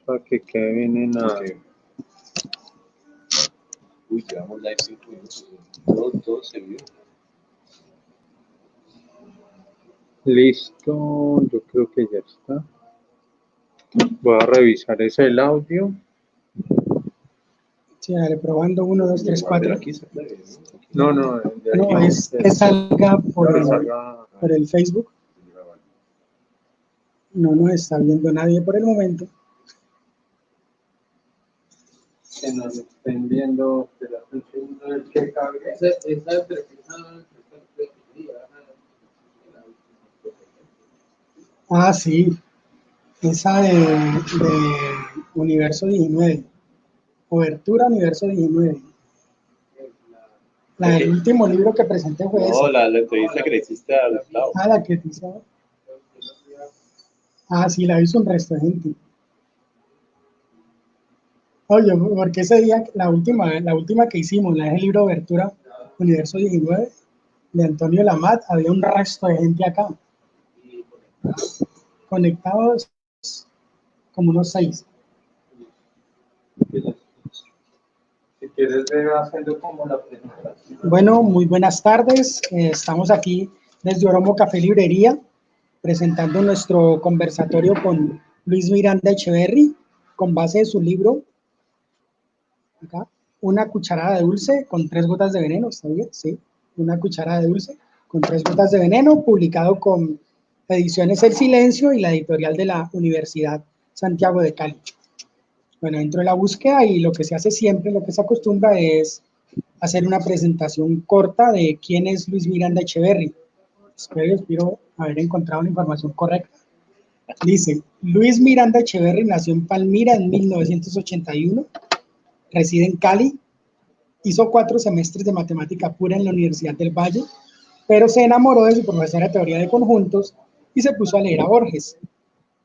para que quede bien en la... Ok. Uy, llevamos live 5 minutos. Todo se vio. Listo, yo creo que ya está. Voy a revisar ese el audio. Sí, dale, probando 1, 2, 3, 4. Aquí se puede, No, no, de aquí No, es que salga salga. por el Facebook. No nos está viendo nadie por el momento. Que nos estén viendo, pero atención, no es que cabe. Ah, sí, esa de Universo 19. Cobertura Universo 19. La del último libro que presenté fue esa. No, la entrevista que le hiciste a Gustavo. Ah, la que dice. Ah, sí, la hizo un resto de gente. Oye, porque ese día, la última que hicimos, la del libro Abertura Universo 19, de Antonio Lamat, había un resto de gente acá. Conectados como unos 6. Si quieres ver haciendo como la presentación. Bueno, muy buenas tardes. Estamos aquí desde Oromo Café Librería, presentando nuestro conversatorio con Luis Miranda Echeverry, con base de su libro, acá, Una cucharada de dulce con 3 gotas de veneno, ¿está bien? Sí, Una cucharada de dulce con 3 gotas de veneno, publicado con Ediciones El Silencio y la editorial de la Universidad Santiago de Cali. Bueno, entro en la búsqueda y lo que se hace siempre, lo que se acostumbra es hacer una presentación corta de quién es Luis Miranda Echeverry. Espero haber encontrado la información correcta. Dice, Luis Miranda Echeverry nació en Palmira en 1981, reside en Cali, hizo 4 semestres de matemática pura en la Universidad del Valle, pero se enamoró de su profesora de teoría de conjuntos y se puso a leer a Borges.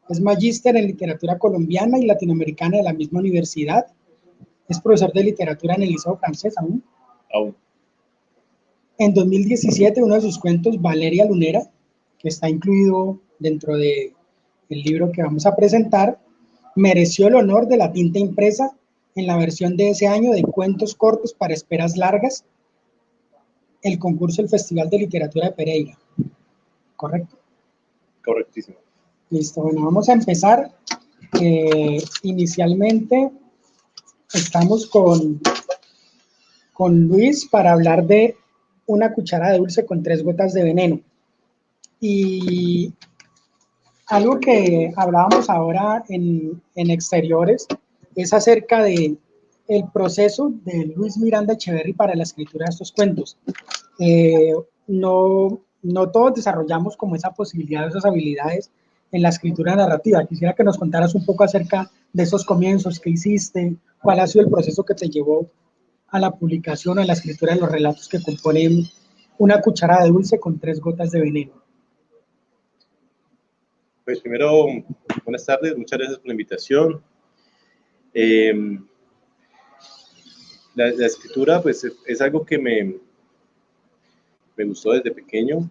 Es magíster en literatura colombiana y latinoamericana de la misma universidad. Es profesor de literatura en el Liceo Francés aún. En 2017, uno de sus cuentos, Valeria Lunera, que está incluido dentro del libro que vamos a presentar, mereció el honor de la tinta impresa en la versión de ese año de Cuentos cortos para esperas largas, el concurso del Festival de Literatura de Pereira. ¿Correcto? Correctísimo. Listo, bueno, vamos a empezar. Inicialmente estamos con Luis para hablar de Una cucharada de dulce con 3 gotas de veneno. Y algo que hablábamos ahora en exteriores es acerca de el proceso de Luis Miranda Echeverry para la escritura de estos cuentos. No todos desarrollamos como esa posibilidad, esas habilidades en la escritura narrativa. Quisiera que nos contaras un poco acerca de esos comienzos que hiciste, cuál ha sido el proceso que te llevó a la publicación, a la escritura de los relatos que componen Una cucharada de dulce con 3 gotas de veneno. Pues primero, buenas tardes, muchas gracias por la invitación. La escritura pues es algo que me gustó desde pequeño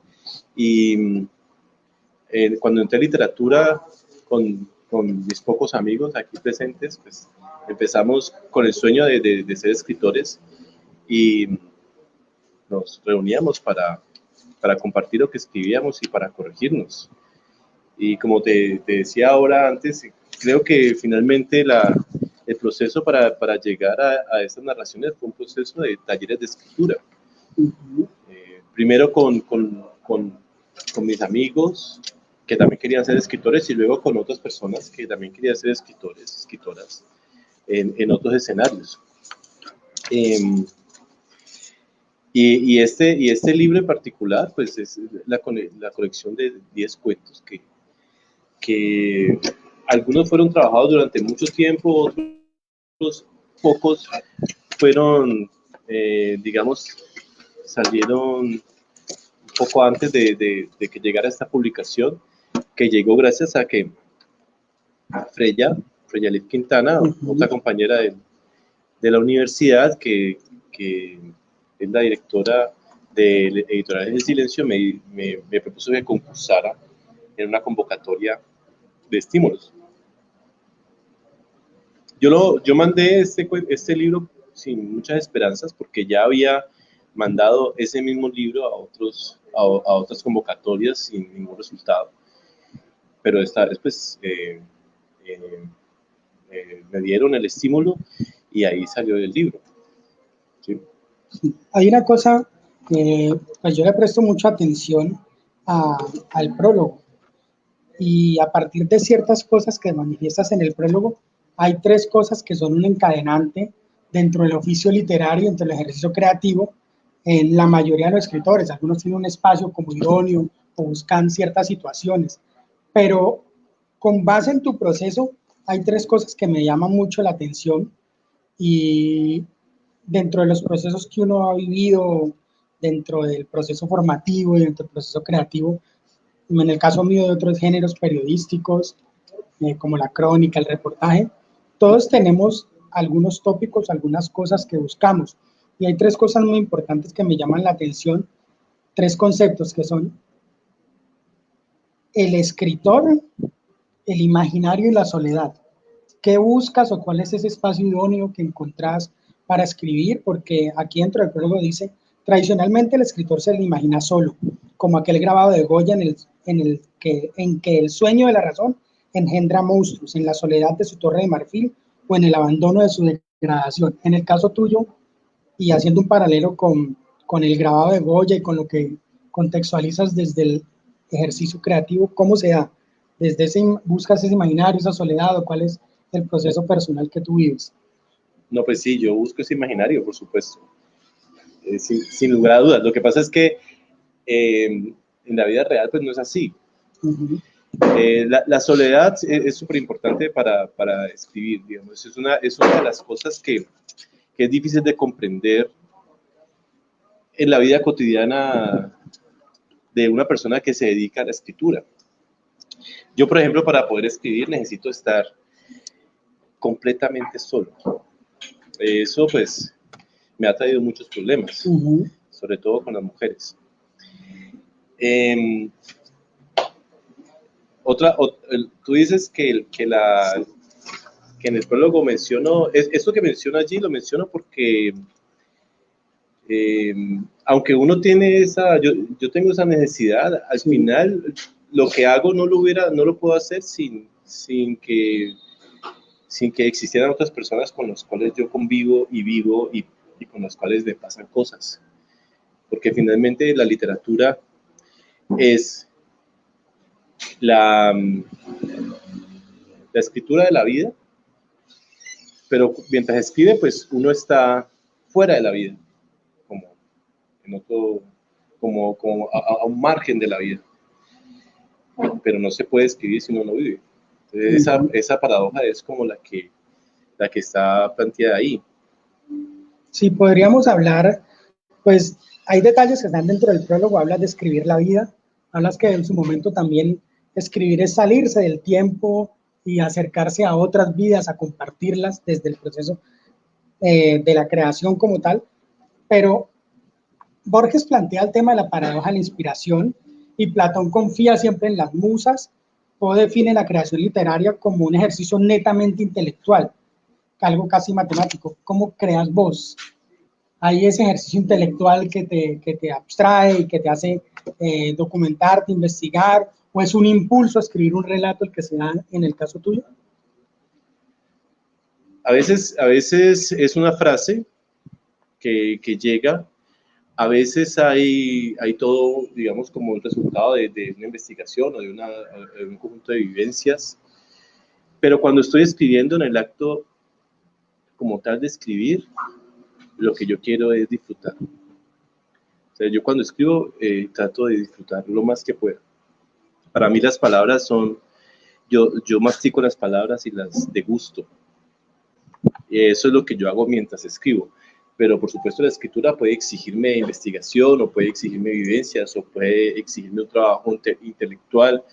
y cuando entré a literatura con mis pocos amigos aquí presentes, pues empezamos con el sueño de ser escritores y nos reuníamos para compartir lo que escribíamos y para corregirnos. Y como te decía ahora antes, creo que finalmente el proceso para llegar a estas narraciones fue un proceso de talleres de escritura. Primero con mis amigos que también querían ser escritores y luego con otras personas que también querían ser escritores, escritoras en otros escenarios. Y este libro en particular pues es la colección de 10 cuentos que algunos fueron trabajados durante mucho tiempo, otros pocos fueron, digamos, salieron un poco antes de que llegara esta publicación, que llegó gracias a que Freya Liz Quintana, otra compañera de la universidad, que es la directora de Editoriales del Silencio, me propuso que concursara en una convocatoria de estímulos. Yo mandé este libro sin muchas esperanzas porque ya había mandado ese mismo libro a otras convocatorias sin ningún resultado. Pero esta vez pues eh, me dieron el estímulo y ahí salió el libro. ¿Sí? Hay una cosa que pues yo le presto mucha atención al prólogo, y a partir de ciertas cosas que manifiestas en el prólogo, hay tres cosas que son un encadenante dentro del oficio literario, dentro del ejercicio creativo, en la mayoría de los escritores. Algunos tienen un espacio como idóneo o buscan ciertas situaciones, pero con base en tu proceso hay tres cosas que me llaman mucho la atención, y dentro de los procesos que uno ha vivido, dentro del proceso formativo y dentro del proceso creativo, en el caso mío de otros géneros periodísticos, como la crónica, el reportaje, todos tenemos algunos tópicos, algunas cosas que buscamos. Y hay tres cosas muy importantes que me llaman la atención, tres conceptos que son el escritor, el imaginario y la soledad. ¿Qué buscas o cuál es ese espacio idóneo que encontrás para escribir? Porque aquí dentro del prólogo dice, tradicionalmente el escritor se le imagina solo, como aquel grabado de Goya en que el sueño de la razón engendra monstruos, en la soledad de su torre de marfil o en el abandono de su degradación. En el caso tuyo, y haciendo un paralelo con el grabado de Goya y con lo que contextualizas desde el ejercicio creativo, ¿cómo se da? Desde ese, ¿buscas ese imaginario, esa soledad, o cuál es el proceso personal que tú vives? No, pues sí, yo busco ese imaginario, por supuesto, sin lugar a dudas. Lo que pasa es que en la vida real pues no es así. Uh-huh. La soledad es súper importante para escribir, digamos. Es una de las cosas que es difícil de comprender en la vida cotidiana de una persona que se dedica a la escritura. Yo, por ejemplo, para poder escribir necesito estar completamente solo. Eso, pues, me ha traído muchos problemas, Uh-huh. sobre todo con las mujeres. Tú dices que en el prólogo menciono, esto que menciono allí lo menciono porque aunque uno tiene yo tengo esa necesidad, al Sí. final lo que hago no lo puedo hacer sin que existieran otras personas con las cuales yo convivo y vivo y con las cuales me pasan cosas. Porque finalmente la literatura es la escritura de la vida, pero mientras escribe, pues uno está fuera de la vida, como en otro, como a un margen de la vida. Pero no se puede escribir si uno no vive. Entonces, esa paradoja es como la que está planteada ahí. Sí, podríamos hablar, pues hay detalles que están dentro del prólogo. Hablas de escribir la vida, hablas que en su momento también escribir es salirse del tiempo y acercarse a otras vidas, a compartirlas desde el proceso de la creación como tal, pero Borges plantea el tema de la paradoja de la inspiración, y Platón confía siempre en las musas. O define la creación literaria como un ejercicio netamente intelectual, algo casi matemático. ¿Cómo creas vos? ¿Hay ese ejercicio intelectual que te abstrae y que te hace documentarte, investigar, o es un impulso a escribir un relato el que se da en el caso tuyo? A veces es una frase que llega, a veces hay todo, digamos, como el resultado de una investigación o de un conjunto de vivencias, pero cuando estoy escribiendo en el acto como tal de escribir, lo que yo quiero es disfrutar. O sea, yo cuando escribo trato de disfrutar lo más que pueda. Para mí las palabras son, yo mastico las palabras y las degusto. Eso es lo que yo hago mientras escribo. Pero por supuesto la escritura puede exigirme investigación, o puede exigirme vivencias, o puede exigirme un trabajo intelectual,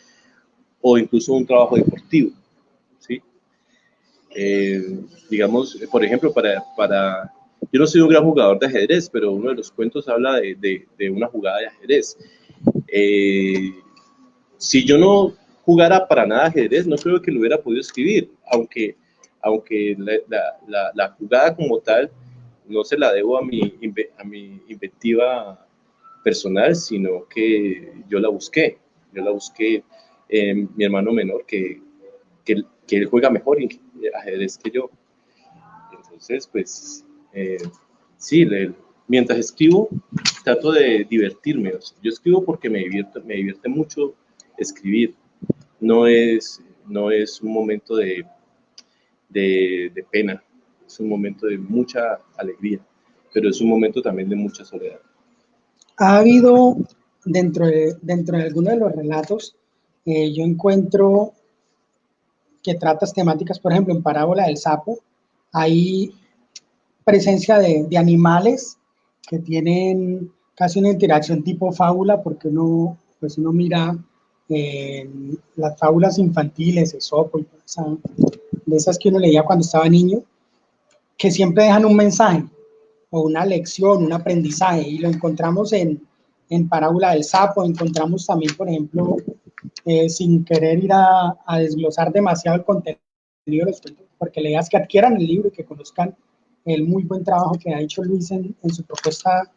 o incluso un trabajo deportivo, ¿sí? Digamos, por ejemplo, yo no soy un gran jugador de ajedrez, pero uno de los cuentos habla de una jugada de ajedrez. Si yo no jugara para nada ajedrez, no creo que lo hubiera podido escribir, aunque aunque la jugada como tal no se la debo a mi inventiva personal, sino que yo la busqué en mi hermano menor, que él juega mejor ajedrez que yo. Entonces, pues, sí, mientras escribo, trato de divertirme. O sea, yo escribo porque me divierte mucho escribir. No es un momento de pena, es un momento de mucha alegría, pero es un momento también de mucha soledad. Ha habido, dentro de algunos de los relatos, yo encuentro que tratas temáticas, por ejemplo, en Parábola del Sapo, hay presencia de animales que tienen casi una interacción tipo fábula, porque pues uno mira las fábulas infantiles, Esopo, y de esas que uno leía cuando estaba niño, que siempre dejan un mensaje o una lección, un aprendizaje, y lo encontramos en Parábola del Sapo. Encontramos también, por ejemplo, sin querer ir a desglosar demasiado el contenido de los cuentos, porque la idea es que adquieran el libro y que conozcan el muy buen trabajo que ha hecho Luis en su propuesta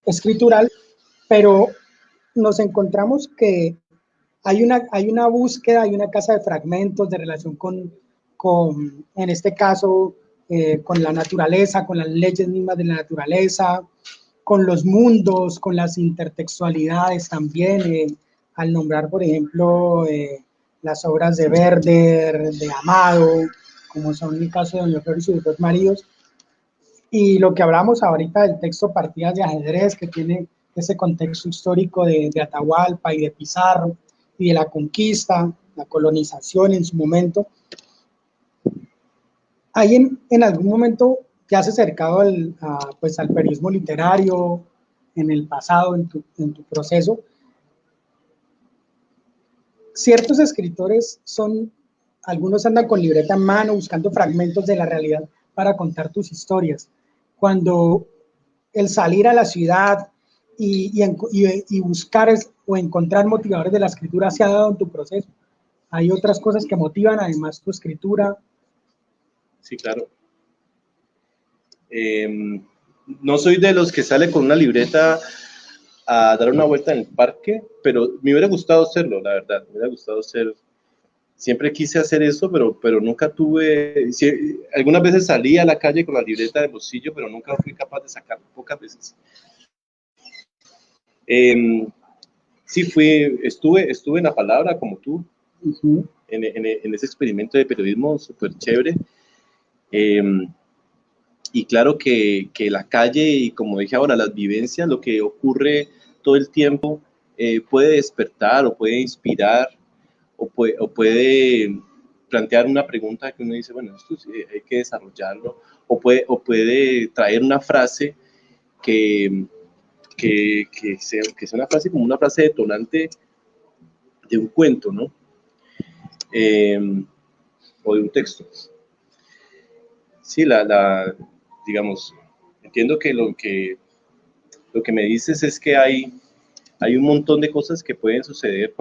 escritural, pero nos encontramos que hay una búsqueda, hay una casa de fragmentos de relación en este caso, con la naturaleza, con las leyes mismas de la naturaleza, con los mundos, con las intertextualidades también, al nombrar, por ejemplo, las obras de Werther, de Amado, como son el caso de Doña Flor y sus dos maridos, y lo que hablamos ahorita del texto Partidas de ajedrez, que tiene ese contexto histórico de Atahualpa y de Pizarro, y de la conquista, la colonización en su momento. ¿Hay en algún momento te has acercado pues al periodismo literario en el pasado, en tu proceso? Ciertos escritores algunos andan con libreta en mano buscando fragmentos de la realidad para contar tus historias. Cuando el salir a la ciudad y buscar o encontrar motivadores de la escritura se ha dado en tu proceso. Hay otras cosas que motivan además tu escritura. Sí, claro. No soy de los que sale con una libreta a dar una vuelta en el parque, pero me hubiera gustado hacerlo, la verdad. Me hubiera gustado siempre quise hacer eso, pero nunca tuve, algunas veces salí a la calle con la libreta de bolsillo, pero nunca fui capaz de sacarla, pocas veces. Sí, estuve en La Palabra, como tú, en ese experimento de periodismo súper chévere. Y claro que la calle, y como dije ahora, las vivencias, lo que ocurre todo el tiempo, puede despertar o puede inspirar o puede plantear una pregunta que uno dice, bueno, esto sí, hay que desarrollarlo, o puede traer una frase que sea una frase como una frase detonante de un cuento, ¿no? O de un texto. Sí, digamos, entiendo que lo que me dices es que hay un montón de cosas que pueden suceder,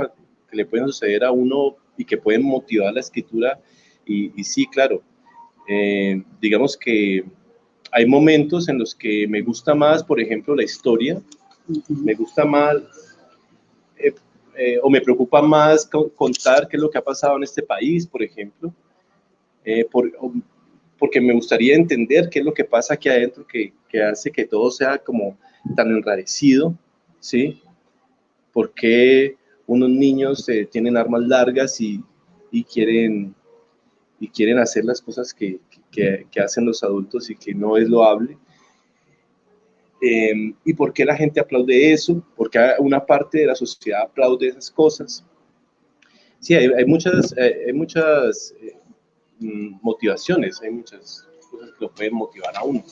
que le pueden suceder a uno y que pueden motivar la escritura, y sí, claro, digamos que hay momentos en los que me gusta más, por ejemplo, la historia, me gusta más, o me preocupa más contar qué es lo que ha pasado en este país, por ejemplo, porque me gustaría entender qué es lo que pasa aquí adentro que hace que todo sea como tan enrarecido, ¿sí? ¿Por qué unos niños tienen armas largas y quieren hacer las cosas que hacen los adultos y que no es loable? ¿Y por qué la gente aplaude eso? Porque una parte de la sociedad aplaude esas cosas. Sí, hay muchas motivaciones, hay muchas cosas que lo pueden motivar a uno.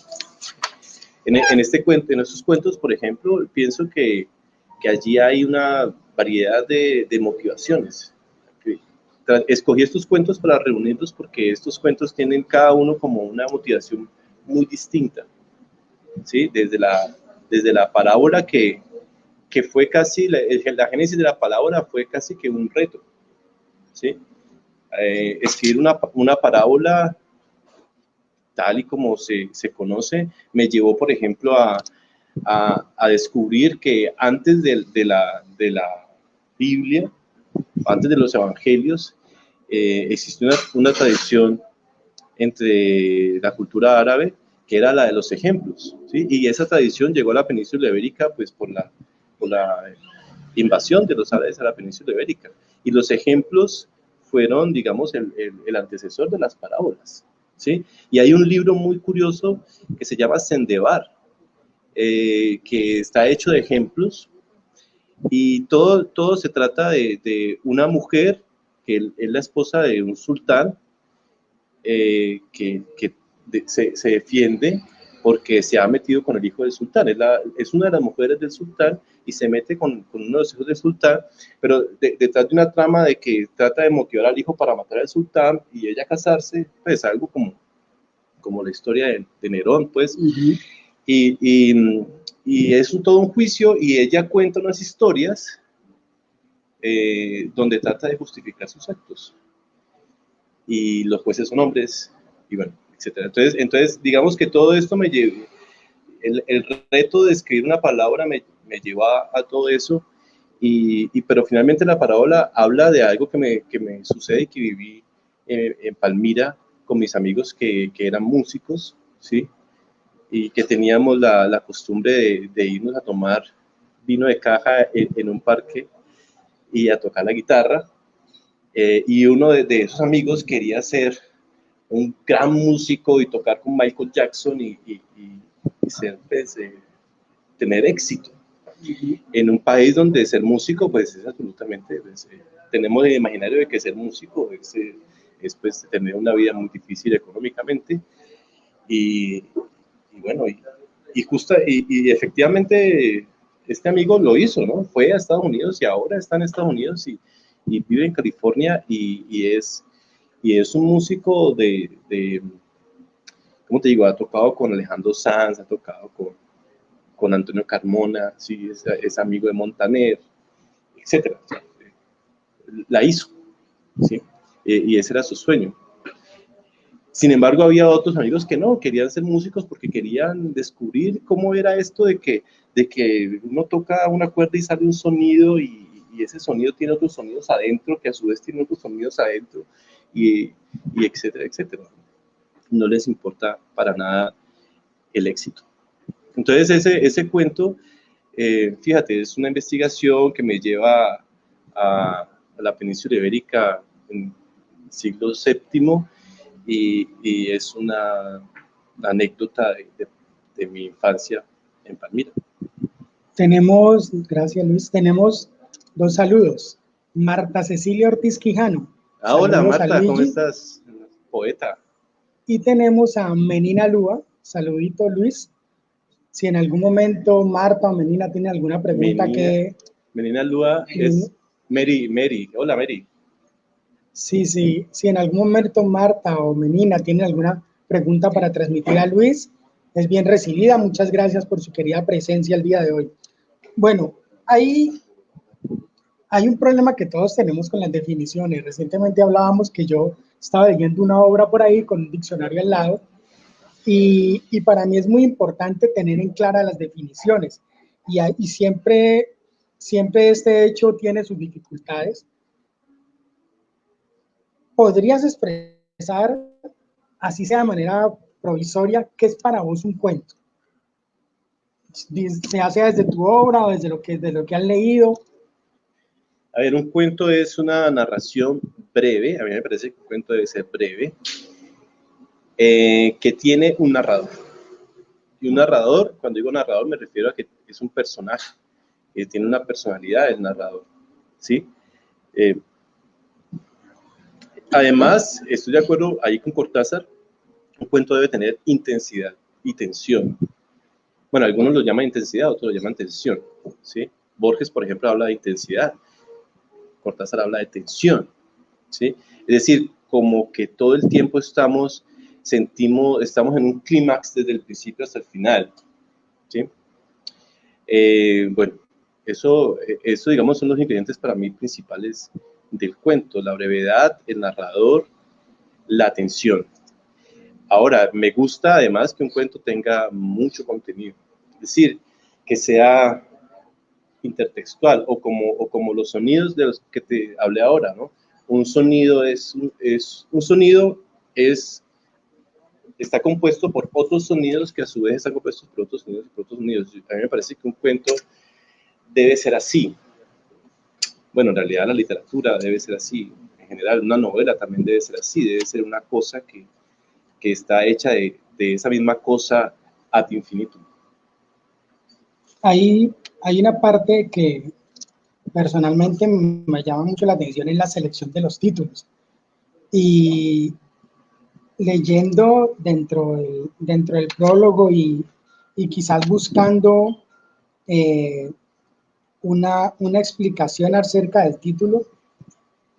En estos cuentos, por ejemplo, pienso que allí hay una variedad de motivaciones. Escogí estos cuentos para reunirlos porque estos cuentos tienen cada uno como una motivación muy distinta, ¿sí? Desde la parábola que fue casi, la génesis de la parábola fue casi que un reto, ¿sí? escribir una parábola tal y como se conoce, me llevó, por ejemplo, a descubrir que antes de la Biblia, antes de los evangelios, existe una tradición entre la cultura árabe que era la de los ejemplos, ¿sí? Y esa tradición llegó a la península ibérica pues por la invasión de los árabes a la península ibérica. Y los ejemplos fueron, digamos, el antecesor de las parábolas, ¿sí? Y hay un libro muy curioso que se llama Sendebar, que está hecho de ejemplos, y todo se trata de una mujer que es la esposa de un sultán, que se defiende porque se ha metido con el hijo del sultán. Es una de las mujeres del sultán y se mete con uno de los hijos del sultán, pero detrás de una trama de que trata de motivar al hijo para matar al sultán y ella casarse, pues algo como la historia de Nerón, pues. Y es todo un juicio, y ella cuenta unas historias donde trata de justificar sus actos. Y los jueces son hombres, y bueno, etcétera. Entonces digamos que todo esto me llevó, el reto de escribir una palabra me llevó a todo eso, pero finalmente la parábola habla de algo que me sucede y que viví en Palmira con mis amigos que eran músicos, ¿sí? Y que teníamos la costumbre de irnos a tomar vino de caja en un parque y a tocar la guitarra. Y uno de esos amigos quería ser un gran músico y tocar con Michael Jackson y ser, pues, tener éxito en un país donde ser músico pues es absolutamente, pues, tenemos el imaginario de que ser músico es pues tener una vida muy difícil económicamente, y bueno, y efectivamente este amigo lo hizo, ¿no? Fue a Estados Unidos y ahora está en Estados Unidos y vive en California, y es un músico ¿cómo te digo? Ha tocado con Alejandro Sanz, ha tocado con Antonio Carmona, sí, es amigo de Montaner, etcétera. O sea, la hizo, ¿sí? Y ese era su sueño. Sin embargo, había otros amigos que no, querían ser músicos porque querían descubrir cómo era esto de que uno toca una cuerda y sale un sonido, y ese sonido tiene otros sonidos adentro, que a su vez tiene otros sonidos adentro, y etcétera, etcétera. No les importa para nada el éxito. Entonces ese cuento, fíjate, es una investigación que me lleva a la península ibérica en el siglo VII, y es una anécdota de mi infancia en Palmira. Tenemos, gracias Luis, tenemos dos saludos. Marta Cecilia Ortiz Quijano. Hola Saludos a Marta, ¿cómo Luigi. estás? Poeta. Y tenemos a Menina Lúa. Saludito Luis. Si en algún momento Marta o Menina tiene alguna pregunta Menina Lúa es Mary. Hola Mary. Sí, si en algún momento Marta o Menina tiene alguna pregunta para transmitir a Luis, es bien recibida. Muchas gracias por su querida presencia el día de hoy. Bueno, hay un problema que todos tenemos con las definiciones. Recientemente hablábamos que yo estaba leyendo una obra por ahí con un diccionario al lado, y para mí es muy importante tener en clara las definiciones, y siempre este hecho tiene sus dificultades. ¿Podrías expresar, así sea de manera provisoria, qué es para vos un cuento? Ya sea desde tu obra o desde lo que has leído. A ver, un cuento es una narración breve, a mí me parece que un cuento debe ser breve, que tiene un narrador. Y un narrador, cuando digo narrador, me refiero a que es un personaje, que tiene una personalidad el narrador, ¿sí? Además, estoy de acuerdo ahí con Cortázar, un cuento debe tener intensidad y tensión. Bueno, algunos lo llaman intensidad, otros lo llaman tensión, ¿sí? Borges, por ejemplo, habla de intensidad, Cortázar habla de tensión, ¿sí? Es decir, como que todo el tiempo estamos en un clímax desde el principio hasta el final, ¿sí? Bueno, eso digamos son los ingredientes para mí principales del cuento, la brevedad, el narrador, la atención. Ahora, me gusta además que un cuento tenga mucho contenido, es decir, que sea intertextual o como los sonidos de los que te hablé ahora, ¿no? Un sonido está compuesto por otros sonidos que a su vez están compuestos por otros sonidos y por otros sonidos. A mí me parece que un cuento debe ser así. Bueno, en realidad la literatura debe ser así. En general, una novela también debe ser así. Debe ser una cosa que está hecha de esa misma cosa ad infinitum. Hay una parte que personalmente me llama mucho la atención en la selección de los títulos. Y leyendo dentro del prólogo y quizás buscando una explicación acerca del título,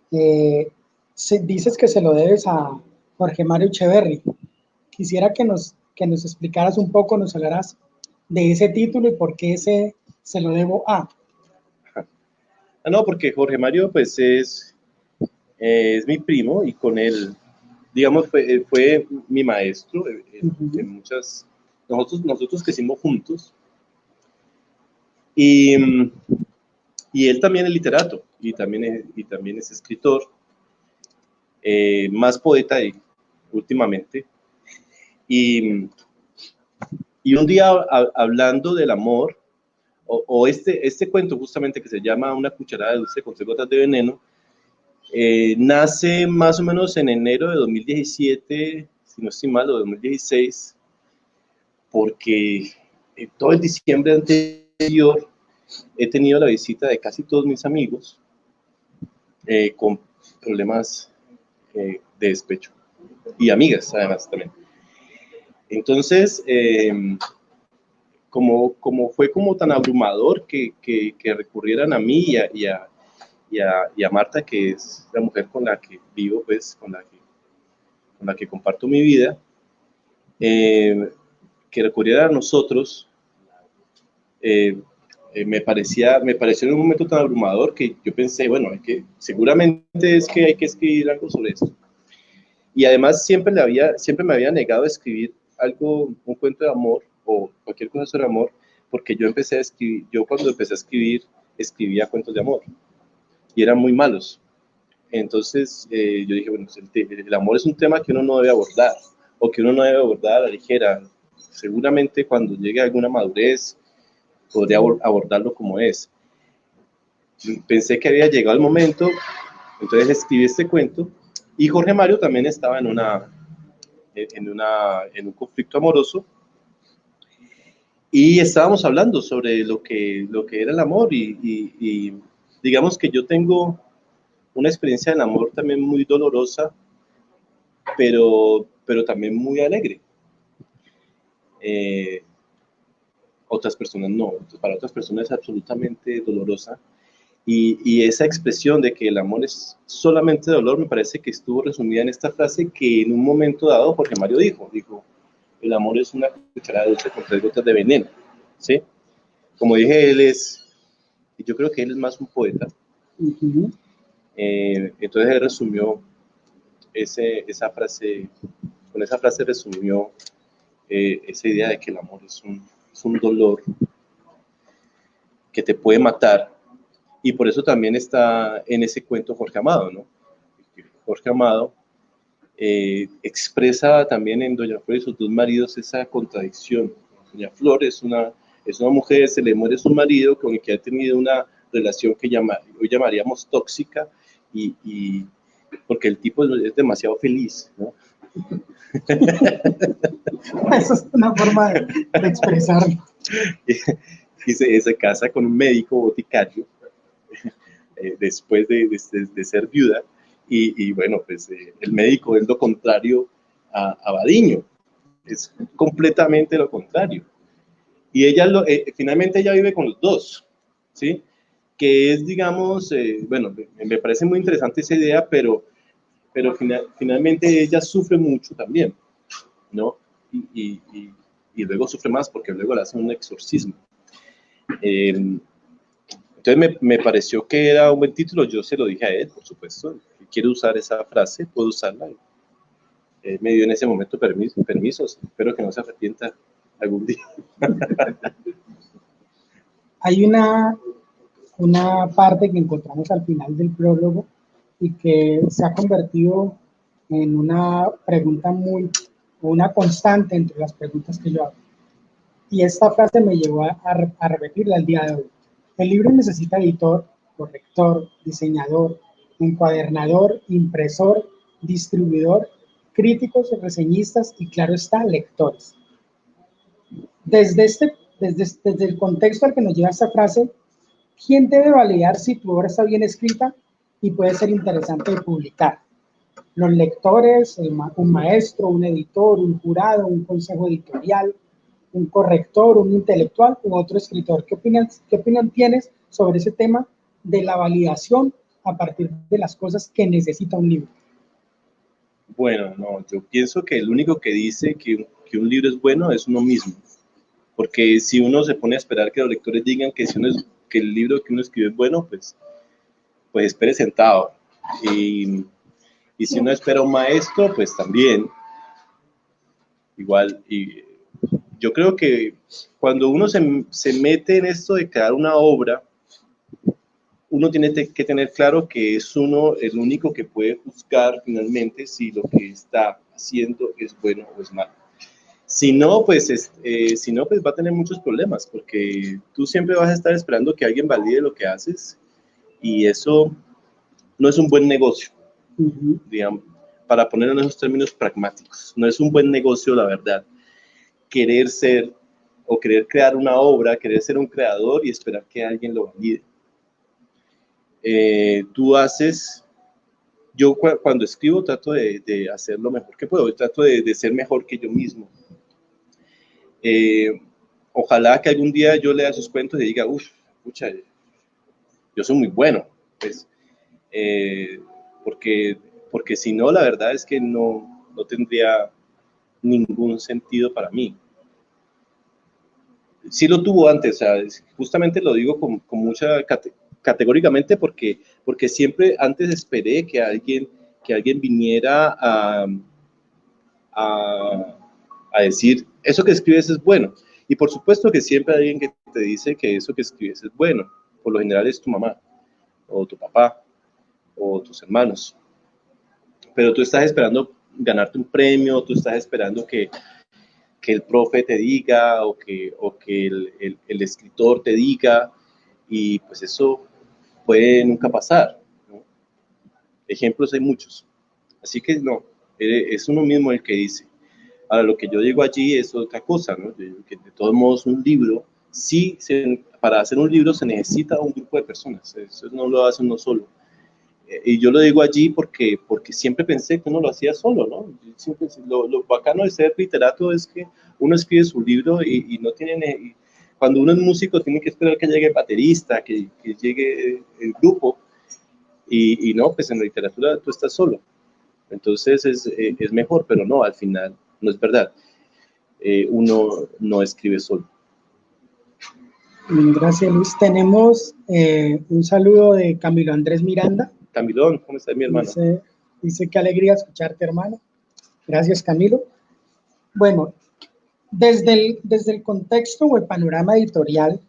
dices que se lo debes a Jorge Mario Echeverry. Quisiera que nos explicaras un poco, nos hablarás de ese título y por qué se lo debo a. No, porque Jorge Mario pues es mi primo y con él, digamos, fue mi maestro en muchas... Nosotros crecimos juntos y él también es literato y también es escritor, más poeta últimamente. Y un día hablando del amor, o este cuento justamente que se llama Una cucharada de dulce con 3 gotas de veneno, nace más o menos en enero de 2017, si no estoy mal, o 2016, porque todo el diciembre anterior he tenido la visita de casi todos mis amigos con problemas de despecho, y amigas además también. Entonces, como fue como tan abrumador que recurrieran a mí y a Marta, que es la mujer con la que vivo, pues, con la que comparto mi vida, que recurrieran a nosotros, me pareció en un momento tan abrumador que yo pensé, bueno, seguramente es que hay que escribir algo sobre esto. Y además siempre me había negado a escribir un cuento de amor o cualquier cosa sobre amor, porque yo cuando empecé a escribir, escribía cuentos de amor y eran muy malos. Entonces yo dije, bueno, el amor es un tema que uno no debe abordar, o que uno no debe abordar a la ligera. Seguramente cuando llegue a alguna madurez podría abordarlo como es. Pensé que había llegado el momento, entonces escribí este cuento, y Jorge Mario también estaba en un conflicto amoroso, y estábamos hablando sobre lo que era el amor, y digamos que yo tengo una experiencia del amor también muy dolorosa, pero también muy alegre. Otras personas no, para otras personas es absolutamente dolorosa, y esa expresión de que el amor es solamente dolor me parece que estuvo resumida en esta frase que en un momento dado Jorge Mario dijo, el amor es una cucharada de dulce con 3 gotas de veneno, ¿sí? Como dije, yo creo que él es más un poeta. Entonces él resumió esa frase, con esa frase resumió esa idea de que el amor es un dolor que te puede matar, y por eso también está en ese cuento Jorge Amado, ¿no? Jorge Amado expresa también en Doña Flor y sus 2 maridos esa contradicción. Doña Flor es una mujer, se le muere su marido, con el que ha tenido una relación que hoy llamaríamos tóxica, y porque el tipo es demasiado feliz, ¿no? Esa es una forma de expresarlo. Y se casa con un médico boticario después de ser viuda, y bueno, pues el médico es lo contrario a Badiño, es completamente lo contrario. Y finalmente ella vive con los dos, ¿sí? Que es, digamos, bueno, me parece muy interesante esa idea, pero finalmente ella sufre mucho también, ¿no? Y luego sufre más porque luego le hacen un exorcismo. Entonces Entonces me pareció que era un buen título, yo se lo dije a él, por supuesto, si quiere usar esa frase, puede usarla. Él me dio en ese momento permisos, espero que no se arrepienta algún día. Hay una parte que encontramos al final del prólogo y que se ha convertido en una pregunta una constante entre las preguntas que yo hago. Y esta frase me llevó a repetirla el día de hoy. El libro necesita editor, corrector, diseñador, encuadernador, impresor, distribuidor, críticos, reseñistas y, claro está, lectores. Desde el contexto al que nos lleva esta frase, ¿quién debe validar si tu obra está bien escrita y puede ser interesante de publicar? Los lectores, un maestro, un editor, un jurado, un consejo editorial, un corrector, un intelectual u otro escritor. ¿Qué opinión tienes sobre ese tema de la validación a partir de las cosas que necesita un libro? Bueno, no, yo pienso que el único que dice que un libro es bueno es uno mismo. Porque si uno se pone a esperar que los lectores digan que, que el libro que uno escribe es bueno, pues espere sentado. Y si uno espera un maestro, pues también. Igual, y yo creo que cuando uno se mete en esto de crear una obra, uno tiene que tener claro que es uno el único que puede juzgar finalmente si lo que está haciendo es bueno o es malo. Si no, pues va a tener muchos problemas, porque tú siempre vas a estar esperando que alguien valide lo que haces, y eso no es un buen negocio, digamos, para ponerlo en esos términos pragmáticos. No es un buen negocio, la verdad, querer ser o querer crear una obra, querer ser un creador y esperar que alguien lo valide. Yo cuando escribo trato de hacer lo mejor que puedo, trato de ser mejor que yo mismo. Ojalá que algún día yo lea sus cuentos y diga, pucha, yo soy muy bueno, pues, porque si no, la verdad es que no tendría ningún sentido para mí. Sí lo tuvo antes, o sea, justamente lo digo con mucha categóricamente porque siempre antes esperé que alguien viniera a decir, eso que escribes es bueno. Y por supuesto que siempre hay alguien que te dice que eso que escribes es bueno. Por lo general es tu mamá, o tu papá, o tus hermanos. Pero tú estás esperando ganarte un premio, tú estás esperando que el profe te diga, o que el escritor te diga, y pues eso puede nunca pasar, ¿no? Ejemplos hay muchos. Así que no, es uno mismo el que dice. Ahora, lo que yo digo allí es otra cosa, ¿no? Que de todos modos un libro, para hacer un libro se necesita un grupo de personas, eso no lo hace uno solo. Y yo lo digo allí porque siempre pensé que uno lo hacía solo, ¿no? Siempre, lo bacano de ser literato es que uno escribe su libro y no tiene... Cuando uno es músico tiene que esperar que llegue el baterista, que llegue el grupo, y no, pues en la literatura tú estás solo. Entonces es mejor, pero no, al final no es verdad. Uno no escribe solo. Gracias, Luis. Tenemos un saludo de Camilo Andrés Miranda. Camilón, ¿cómo estás, mi hermano? Dice qué alegría escucharte, hermano. Gracias, Camilo. Bueno, desde el contexto o el panorama editorial,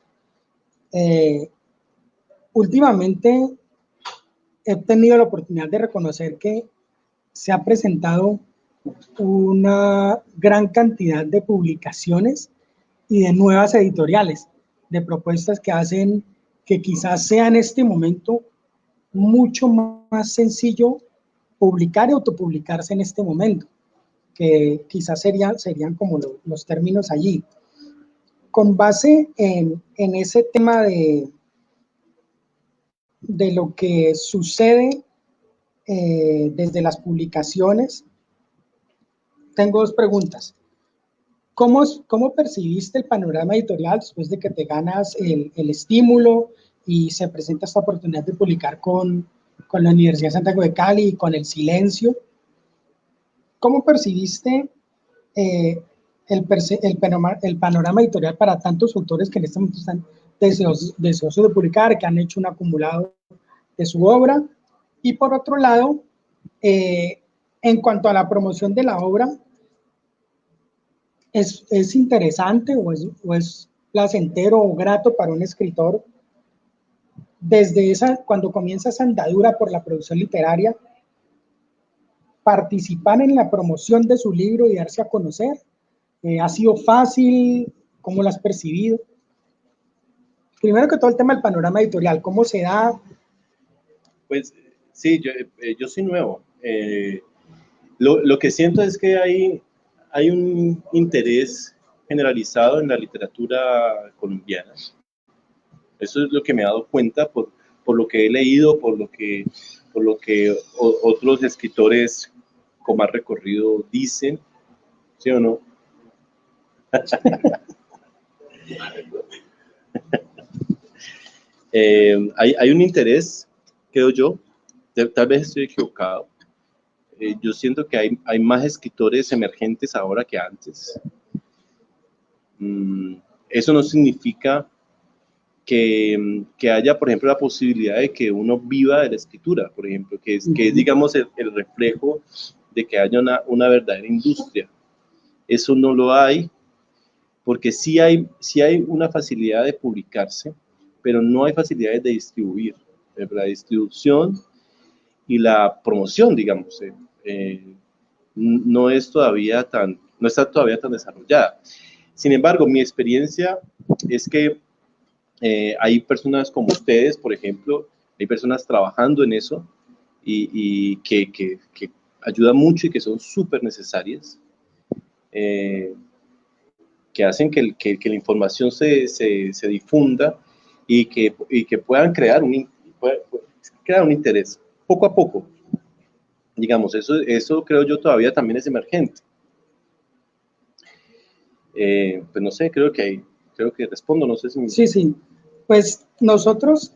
últimamente he tenido la oportunidad de reconocer que se ha presentado una gran cantidad de publicaciones y de nuevas editoriales, de propuestas que hacen que quizás sea en este momento mucho más sencillo publicar y autopublicarse en este momento, que quizás serían como los términos allí. Con base en ese tema de lo que sucede desde las publicaciones, tengo dos preguntas. ¿Cómo percibiste el panorama editorial después de que te ganas el estímulo y se presenta esta oportunidad de publicar con la Universidad de Santiago de Cali y con El Silencio? ¿Cómo percibiste el panorama editorial para tantos autores que en este momento están deseosos de publicar, que han hecho un acumulado de su obra. Y por otro lado, en cuanto a la promoción de la obra, es interesante o es placentero o grato para un escritor desde cuando comienza esa andadura por la producción literaria, participar en la promoción de su libro y darse a conocer. ¿Ha sido fácil? ¿Cómo lo has percibido? Primero que todo el tema del panorama editorial, ¿cómo se da? Pues sí, yo soy nuevo. Lo que siento es que hay un interés generalizado en la literatura colombiana. Eso es lo que me he dado cuenta por lo que he leído, por lo que otros escritores con más recorrido dicen, ¿sí o no? Hay un interés, creo yo, tal vez estoy equivocado. Yo siento que hay más escritores emergentes ahora que antes. Eso no significa que haya, por ejemplo, la posibilidad de que uno viva de la escritura, por ejemplo, que es digamos, el reflejo de que haya una verdadera industria. Eso no lo hay, porque sí hay una facilidad de publicarse, pero no hay facilidades de distribuir. La distribución y la promoción, digamos, no está todavía tan desarrollada. Sin embargo, mi experiencia es que hay personas como ustedes, por ejemplo, hay personas trabajando en eso y que ayudan mucho y que son súper necesarias, que hacen que la información se difunda y que puedan crear un interés poco a poco. Digamos, eso creo yo todavía también es emergente. Pues no sé, creo que respondo, no sé si... Sí. Pues nosotros,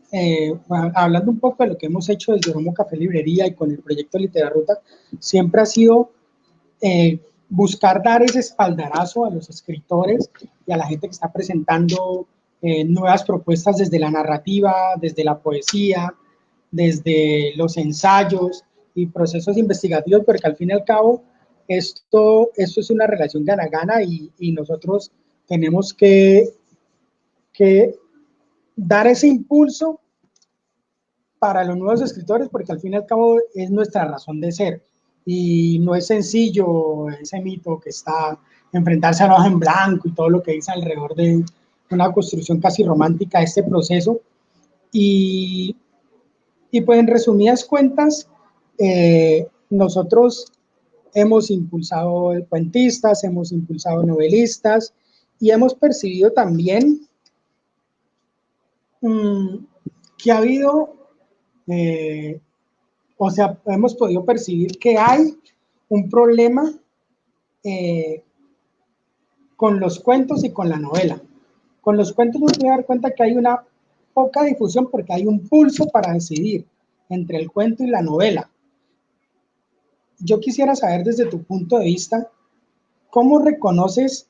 hablando un poco de lo que hemos hecho desde Oromo Café Librería y con el proyecto Literaruta, siempre ha sido buscar dar ese espaldarazo a los escritores y a la gente que está presentando nuevas propuestas desde la narrativa, desde la poesía, desde los ensayos y procesos investigativos, porque al fin y al cabo esto es una relación gana-gana y nosotros tenemos que dar ese impulso para los nuevos escritores, porque al fin y al cabo es nuestra razón de ser. Y no es sencillo ese mito que está enfrentarse a la hoja en blanco y todo lo que dice alrededor de una construcción casi romántica de este proceso. Y pues en resumidas cuentas, nosotros hemos impulsado cuentistas, hemos impulsado novelistas y hemos percibido también que ha habido, hemos podido percibir que hay un problema con los cuentos y con la novela. Con los cuentos nos voy a dar cuenta que hay una poca difusión porque hay un pulso para decidir entre el cuento y la novela. Yo quisiera saber desde tu punto de vista, ¿cómo reconoces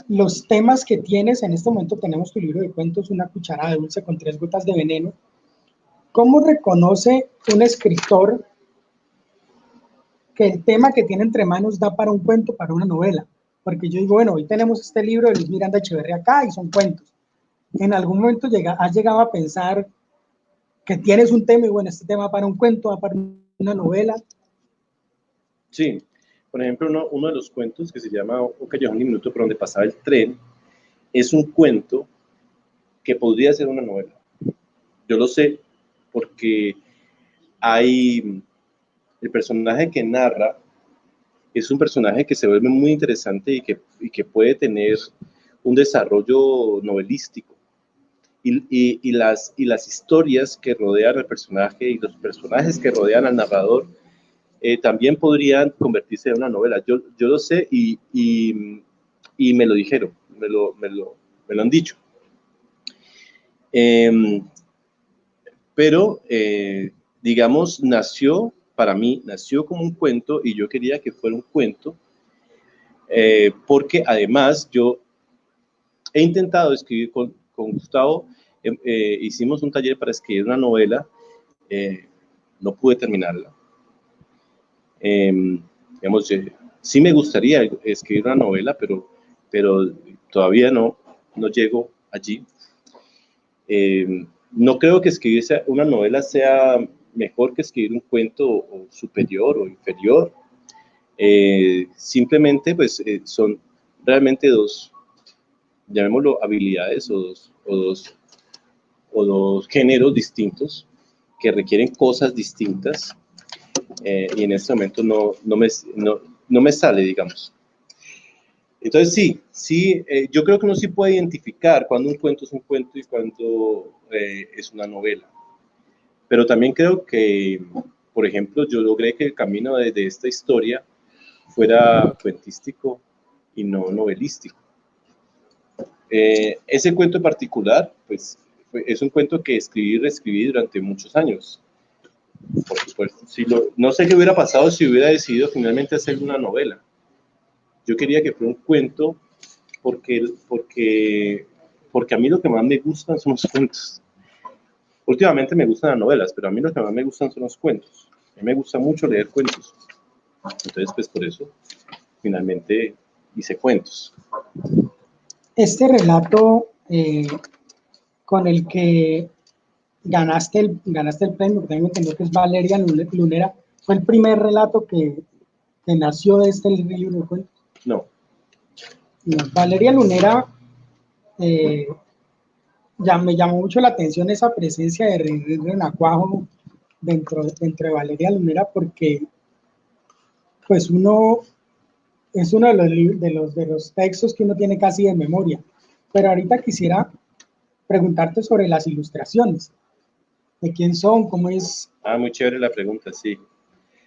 los temas que tienes? En este momento tenemos tu libro de cuentos, Una cucharada de dulce con 3 gotas de veneno. ¿Cómo reconoce un escritor que el tema que tiene entre manos da para un cuento, para una novela? Porque yo digo, bueno, hoy tenemos este libro de Luis Miranda Echeverri acá y son cuentos. ¿En algún momento has llegado a pensar que tienes un tema y bueno, este tema va para un cuento, va para una novela? Sí, por ejemplo, uno de los cuentos que se llama Un callejón diminuto por donde pasaba el tren, es un cuento que podría ser una novela. Yo lo sé porque el personaje que narra es un personaje que se vuelve muy interesante y que puede tener un desarrollo novelístico. Y las historias que rodean al personaje y los personajes que rodean al narrador también podrían convertirse en una novela. Yo lo sé y me lo dijeron, me lo han dicho. Pero, digamos, para mí, nació como un cuento y yo quería que fuera un cuento porque además yo he intentado escribir con Gustavo hicimos un taller para escribir una novela. No pude terminarla. Digamos, sí me gustaría escribir una novela, pero todavía no llego allí. No creo que escribir una novela sea mejor que escribir un cuento o superior o inferior. Simplemente pues son realmente dos, llamémoslo habilidades o dos géneros distintos que requieren cosas distintas, y en este momento no me sale, digamos. Entonces sí, yo creo que uno sí puede identificar cuando un cuento es un cuento y cuando es una novela. Pero también creo que, por ejemplo, yo logré que el camino de esta historia fuera cuentístico y no novelístico. Ese cuento en particular, pues, es un cuento que escribí y reescribí durante muchos años. Por supuesto, no sé qué hubiera pasado si hubiera decidido finalmente hacer una novela. Yo quería que fuera un cuento porque a mí lo que más me gustan son los cuentos. Últimamente me gustan las novelas, pero a mí lo que más me gustan son los cuentos. A mí me gusta mucho leer cuentos. Entonces, pues por eso, finalmente hice cuentos. Este relato con el que ganaste el premio, tengo entendido que es Valeria Lunera, ¿fue el primer relato que nació de este libro de cuentos? No. Valeria Lunera, ya me llamó mucho la atención esa presencia de Renacuajo dentro de Valeria Lunera, porque pues es uno de los textos que uno tiene casi de memoria. Pero ahorita quisiera preguntarte sobre las ilustraciones. ¿De quién son? ¿Cómo es? Muy chévere la pregunta, sí.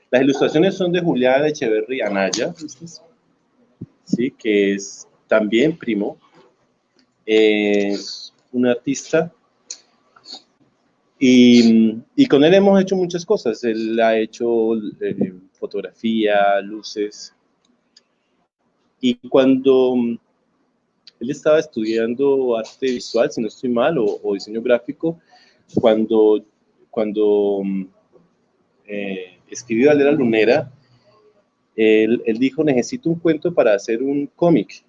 Las ilustraciones son de Julián Echeverry Anaya, sí, que es también primo. Es un artista y con él hemos hecho muchas cosas. Él ha hecho fotografía, luces. Y cuando él estaba estudiando arte visual, si no estoy mal, o diseño gráfico, cuando escribió Valeria Lunera, él dijo, necesito un cuento para hacer un cómic.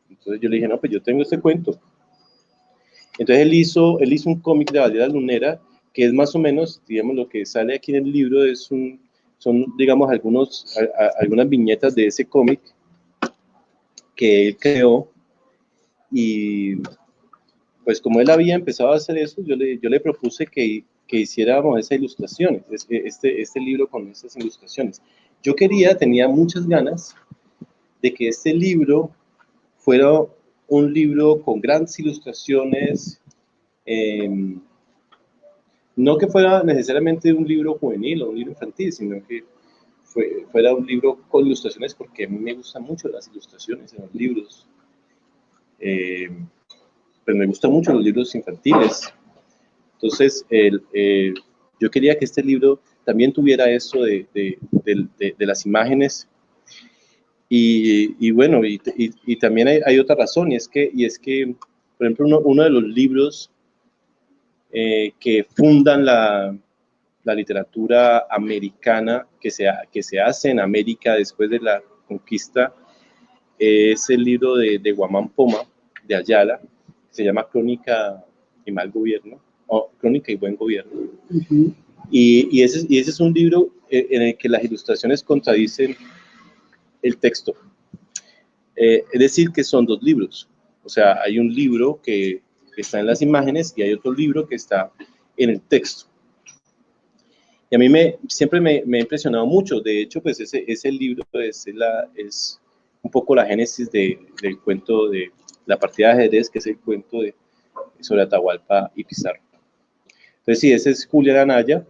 Entonces yo le dije, no, pues yo tengo este cuento. Entonces él hizo un cómic de Valeria Lunera, que es más o menos, digamos, lo que sale aquí en el libro, son, digamos, algunas viñetas de ese cómic que él creó. Y pues como él había empezado a hacer eso, yo le propuse que hiciéramos esas ilustraciones, este libro con esas ilustraciones. Yo tenía muchas ganas de que este libro fuera un libro con grandes ilustraciones, no que fuera necesariamente un libro juvenil o un libro infantil, sino que fuera un libro con ilustraciones, porque a mí me gustan mucho las ilustraciones en los libros. Pues me gustan mucho los libros infantiles. Entonces, yo quería que este libro también tuviera eso de las imágenes. Y bueno, y también hay otra razón, y es que, por ejemplo, uno de los libros que fundan la literatura americana que se hace en América después de la conquista, es el libro de Guamán Poma, de Ayala, que se llama Crónica y Mal Gobierno, o Crónica y Buen Gobierno. Uh-huh. Y ese es un libro en el que las ilustraciones contradicen el texto. Es decir, que son dos libros. O sea, hay un libro que está en las imágenes y hay otro libro que está en el texto. Y a mí siempre me ha impresionado mucho. De hecho, pues ese libro es un poco la génesis del cuento de la partida de ajedrez, que es el cuento sobre Atahualpa y Pizarro. Entonces, sí, ese es Julián Anaya,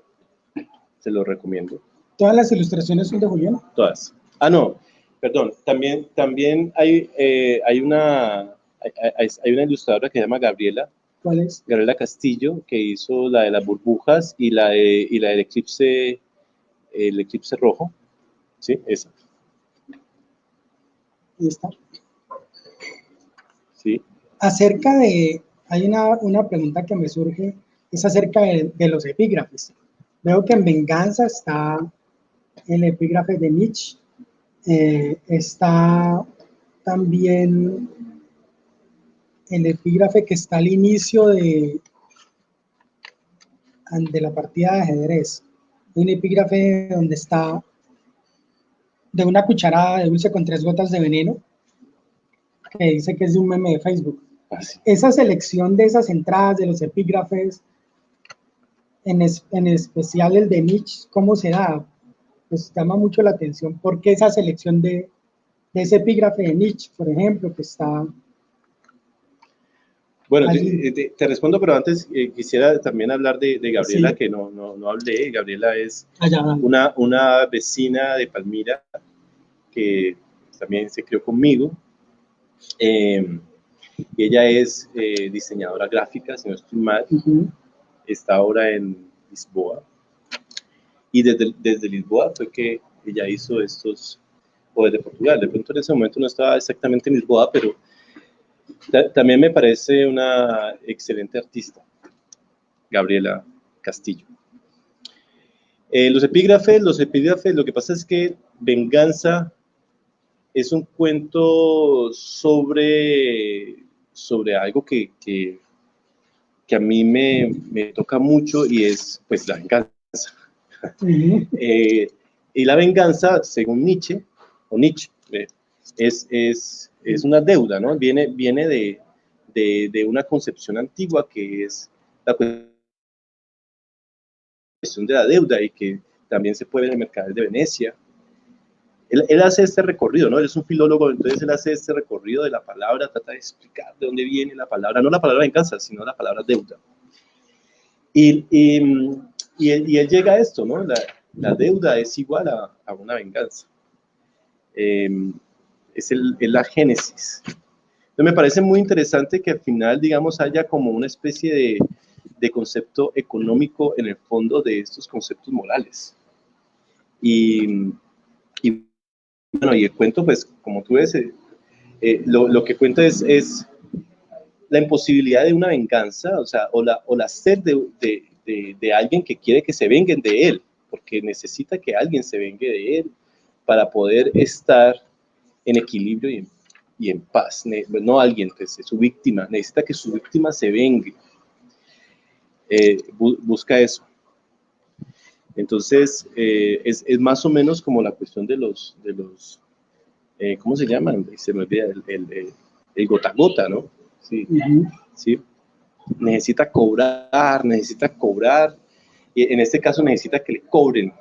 se lo recomiendo. ¿Todas las ilustraciones son de Julián? Todas. No, perdón, también hay una ilustradora que se llama Gabriela. ¿Cuál es? Gabriela Castillo, que hizo la de las burbujas y la del eclipse rojo. ¿Sí? Esa. Ahí está. Sí. Acerca de, hay una pregunta que me surge, es acerca de los epígrafes. Veo que en Venganza está el epígrafe de Nietzsche, está también el epígrafe que está al inicio de la partida de ajedrez. Hay un epígrafe donde está de una cucharada de dulce con 3 gotas de veneno, que dice que es de un meme de Facebook. Así. Esa selección de esas entradas, de los epígrafes, en especial el de Nietzsche, ¿cómo se da? Pues llama mucho la atención, porque esa selección de ese epígrafe de Nietzsche, por ejemplo, que está Bueno, allí. te respondo, pero antes quisiera también hablar de Gabriela, Sí. que no hablé. Gabriela es Allá. una vecina de Palmira que también se crió conmigo. Y ella es diseñadora gráfica, si no estoy mal. Está ahora en Lisboa. Y desde Lisboa fue que ella hizo estos, o desde Portugal. De pronto en ese momento no estaba exactamente en Lisboa, pero también me parece una excelente artista, Gabriela Castillo. Los epígrafes, lo que pasa es que Venganza es un cuento sobre algo que a mí me toca mucho, y es pues la venganza. Y la venganza, según Nietzsche, es una deuda, ¿no? Viene de una concepción antigua, que es la cuestión de la deuda, y que también se puede ver en el Mercader de Venecia. Él hace este recorrido, ¿no? Él es un filólogo, entonces él hace este recorrido de la palabra, trata de explicar de dónde viene la palabra, no la palabra venganza, sino la palabra deuda. Y él llega a esto, ¿no? La deuda es igual a una venganza. Es la génesis. Entonces me parece muy interesante que al final, digamos, haya como una especie de concepto económico en el fondo de estos conceptos morales. Y bueno, y el cuento, pues, como tú ves, lo que cuenta es la imposibilidad de una venganza, o sea, o la sed de alguien que quiere que se venguen de él, porque necesita que alguien se vengue de él para poder estar en equilibrio y en paz. No alguien, pues, su víctima, necesita que su víctima se vengue. Busca eso. Entonces, es más o menos como la cuestión de los ¿cómo se llaman? Se me olvida, el gota a gota, ¿no? Sí, sí. Necesita cobrar, y en este caso necesita que le cobren,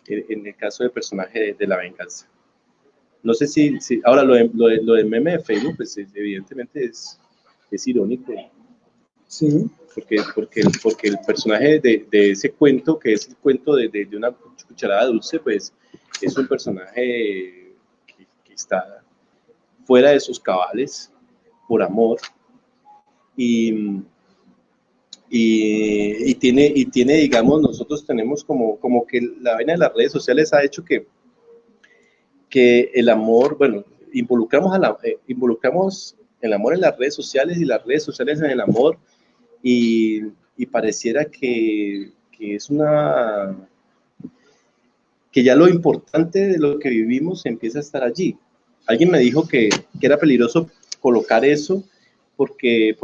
en el caso del personaje de la venganza. No sé si ahora lo de meme de Facebook, pues evidentemente es irónico. Sí. Porque el personaje de ese cuento, que es el cuento de una cucharada dulce, pues es un personaje que está fuera de sus cabales por amor, y tiene, digamos, nosotros tenemos como que la vaina de las redes sociales ha hecho que el amor, bueno, involucramos el amor en las redes sociales y las redes sociales en el amor, y pareciera que es que ya lo importante de lo que vivimos empieza a estar allí. Alguien me dijo que era peligroso colocar eso, porque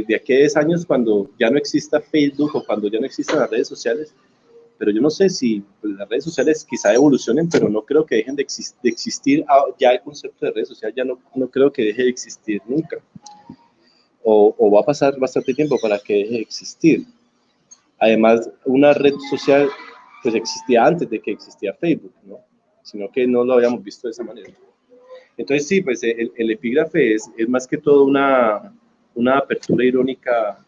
de aquí a 10 años, cuando ya no exista Facebook o cuando ya no existan las redes sociales, pero yo no sé si pues, las redes sociales quizá evolucionen, pero no creo que dejen de existir. Ya el concepto de redes sociales ya no creo que deje de existir nunca, o va a pasar bastante tiempo para que deje de existir. Además, una red social pues existía antes de que existía Facebook, ¿no? Sino que no lo habíamos visto de esa manera. Entonces sí, pues el epígrafe es más que todo una apertura irónica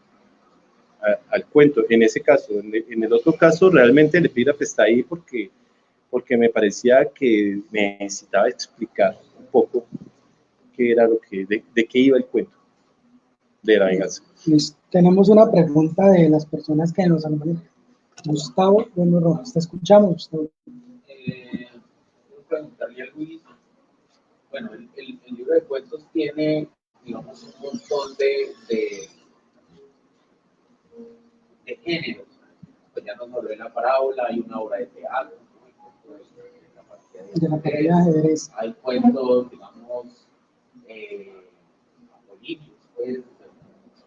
al cuento, en ese caso. En el otro caso, realmente el epígrafe está ahí porque me parecía que necesitaba explicar un poco qué era de qué iba el cuento de la venganza. Tenemos una pregunta de las personas que nos han... Gustavo Bueno Rojas, te escuchamos, Gustavo. Quiero preguntarle a Luis, bueno, el libro de cuentos tiene digamos, un montón de géneros. Pues ya nos habló de la parábola, hay una obra de teatro, ¿no? De la partida de ajedrez. Hay cuentos, digamos, apolíneos, pues,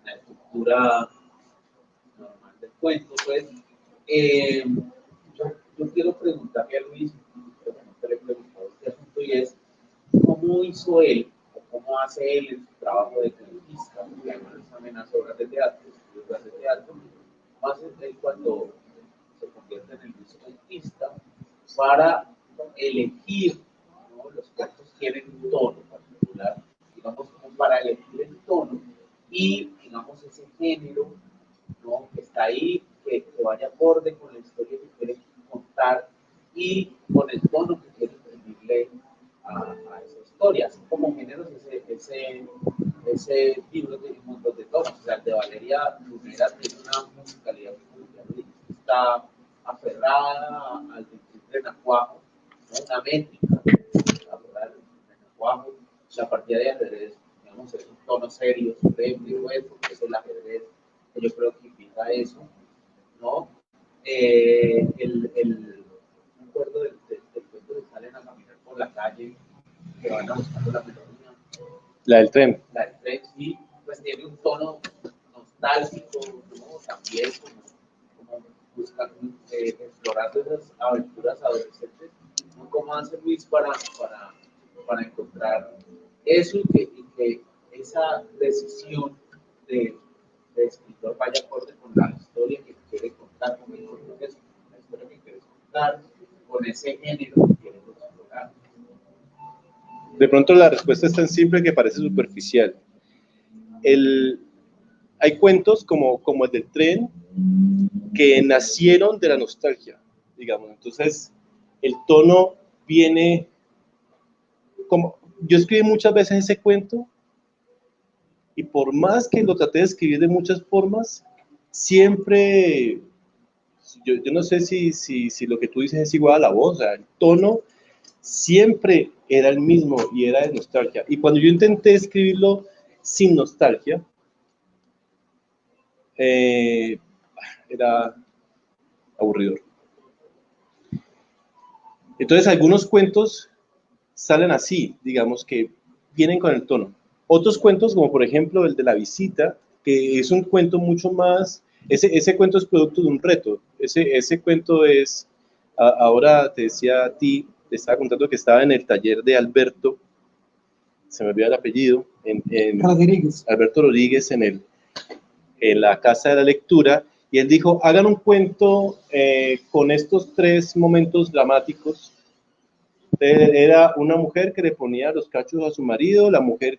la estructura normal del cuento, pues. Yo quiero preguntarle a Luis, le he preguntado este asunto, y es, ¿cómo hizo él, o cómo hace él en su trabajo de guionista? Porque además también hace obras de teatro, obras de teatro, ¿cómo hace él cuando se convierte en el guionista para elegir, ¿no? Los cuentos tienen un tono particular, digamos, como para elegir el tono y, digamos, ese género, ¿no? Que está ahí, que vaya acorde con la historia que quiere contar y con el tono que quiere imprimirle a esa historia? Así como géneros, ese libro tiene un montón de tonos. O sea, el de Valeria Lunera tiene una musicalidad que está aferrada al renacuajo, ¿no? Una métrica aferrada al renacuajo. La partida de ajedrez, digamos, es un tono serio, solemne, porque es el ajedrez, que yo creo que invita a eso, ¿no? Me acuerdo del cuento que salen a caminar por la calle, que van a buscar la melodía. La del tren. La del tren, sí, pues tiene un tono nostálgico, ¿no? También como buscando, explorando esas aventuras adolescentes, ¿no? ¿Cómo hace Luis para encontrar eso y que esa decisión de escritor vaya acorde con la historia que quiere contar, con la historia que quiere contar, con ese género que quiere explorar? De pronto la respuesta es tan simple que parece superficial. Hay cuentos como el del tren que nacieron de la nostalgia, digamos. Entonces, el tono viene como... Yo escribí muchas veces ese cuento y por más que lo traté de escribir de muchas formas, siempre... Yo no sé si lo que tú dices es igual a la voz, o sea, el tono siempre era el mismo y era de nostalgia. Y cuando yo intenté escribirlo sin nostalgia, era aburridor. Entonces algunos cuentos salen así, digamos que vienen con el tono. Otros cuentos, como por ejemplo el de la visita, que es un cuento mucho más, ese cuento es producto de un reto. Ese cuento es, ahora te decía a ti, te estaba contando que estaba en el taller de Alberto, se me olvidó el apellido, Rodríguez. Alberto Rodríguez en la Casa de la Lectura, y él dijo, hagan un cuento con estos 3 momentos dramáticos. Era una mujer que le ponía los cachos a su marido, la mujer,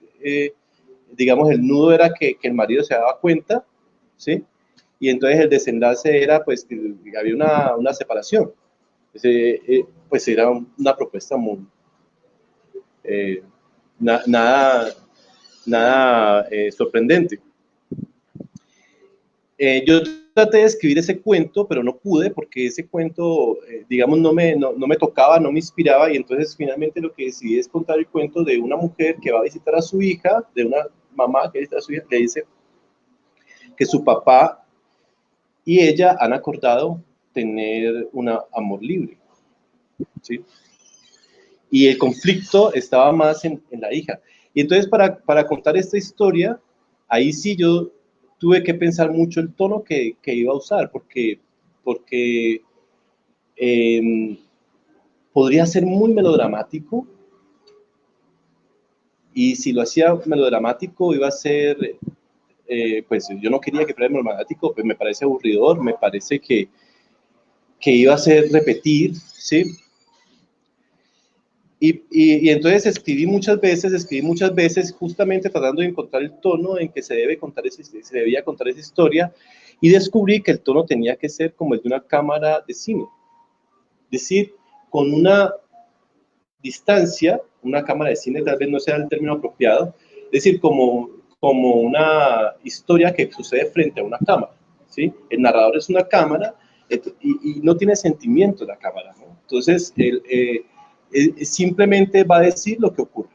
digamos, el nudo era que el marido se daba cuenta, ¿sí? Y entonces el desenlace era, pues, que había una separación. Pues era una propuesta muy... nada sorprendente. Yo traté de escribir ese cuento, pero no pude porque ese cuento, digamos, no me tocaba, no me inspiraba, y entonces finalmente lo que decidí es contar el cuento de una mujer que va a visitar a su hija, de una mamá que visita a su hija, que dice que su papá y ella han acordado tener un amor libre, ¿sí? Y el conflicto estaba más en la hija. Y entonces para contar esta historia, ahí sí yo tuve que pensar mucho el tono que iba a usar, porque podría ser muy melodramático, y si lo hacía melodramático iba a ser, pues yo no quería que fuera melodramático, pues me parece aburridor, me parece que iba a ser repetir, ¿sí? Y entonces escribí muchas veces justamente tratando de encontrar el tono en que se debía contar esa historia, y descubrí que el tono tenía que ser como el de una cámara de cine, es decir, con una distancia, una cámara de cine tal vez no sea el término apropiado, es decir, como una historia que sucede frente a una cámara, ¿sí? El narrador es una cámara y no tiene sentimiento la cámara, ¿no? Entonces, simplemente va a decir lo que ocurre,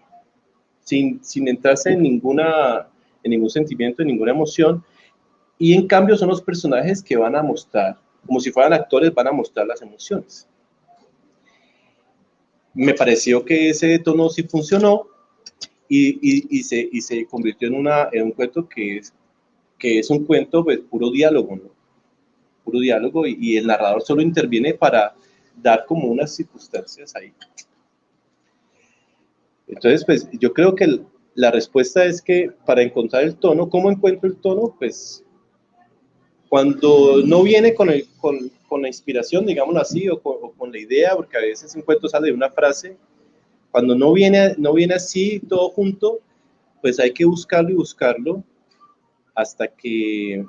sin entrarse en ningún sentimiento, en ninguna emoción, y en cambio son los personajes que van a mostrar, como si fueran actores, van a mostrar las emociones. Me pareció que ese tono sí funcionó y se convirtió en un cuento que es un cuento pues, puro diálogo, ¿no? Puro diálogo y el narrador solo interviene para dar como unas circunstancias ahí. Entonces, pues yo creo que la respuesta es que para encontrar el tono, ¿cómo encuentro el tono? Pues cuando no viene con la inspiración, digámoslo así, o con la idea, porque a veces un cuento sale de una frase, cuando no viene así todo junto, pues hay que buscarlo y buscarlo hasta que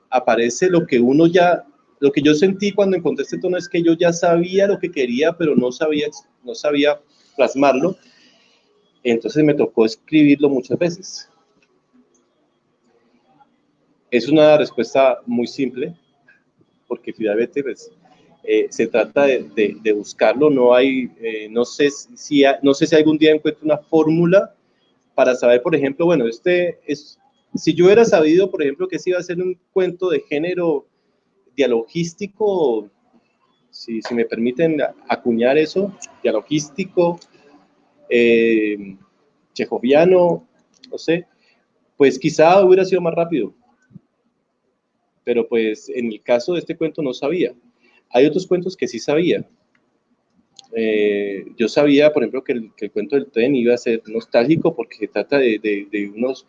aparece lo que lo que yo sentí cuando encontré este tono es que yo ya sabía lo que quería, pero no sabía plasmarlo. Entonces me tocó escribirlo muchas veces. Es una respuesta muy simple, porque finalmente pues, se trata de buscarlo. No sé si algún día encuentro una fórmula para saber, por ejemplo, bueno, si yo hubiera sabido, por ejemplo, que se iba a ser un cuento de género dialogístico, si me permiten acuñar eso, dialogístico, chejoviano, no sé, pues quizá hubiera sido más rápido. Pero pues en el caso de este cuento no sabía. Hay otros cuentos que sí sabía. Yo sabía, por ejemplo, que el cuento del tren iba a ser nostálgico porque se trata de unos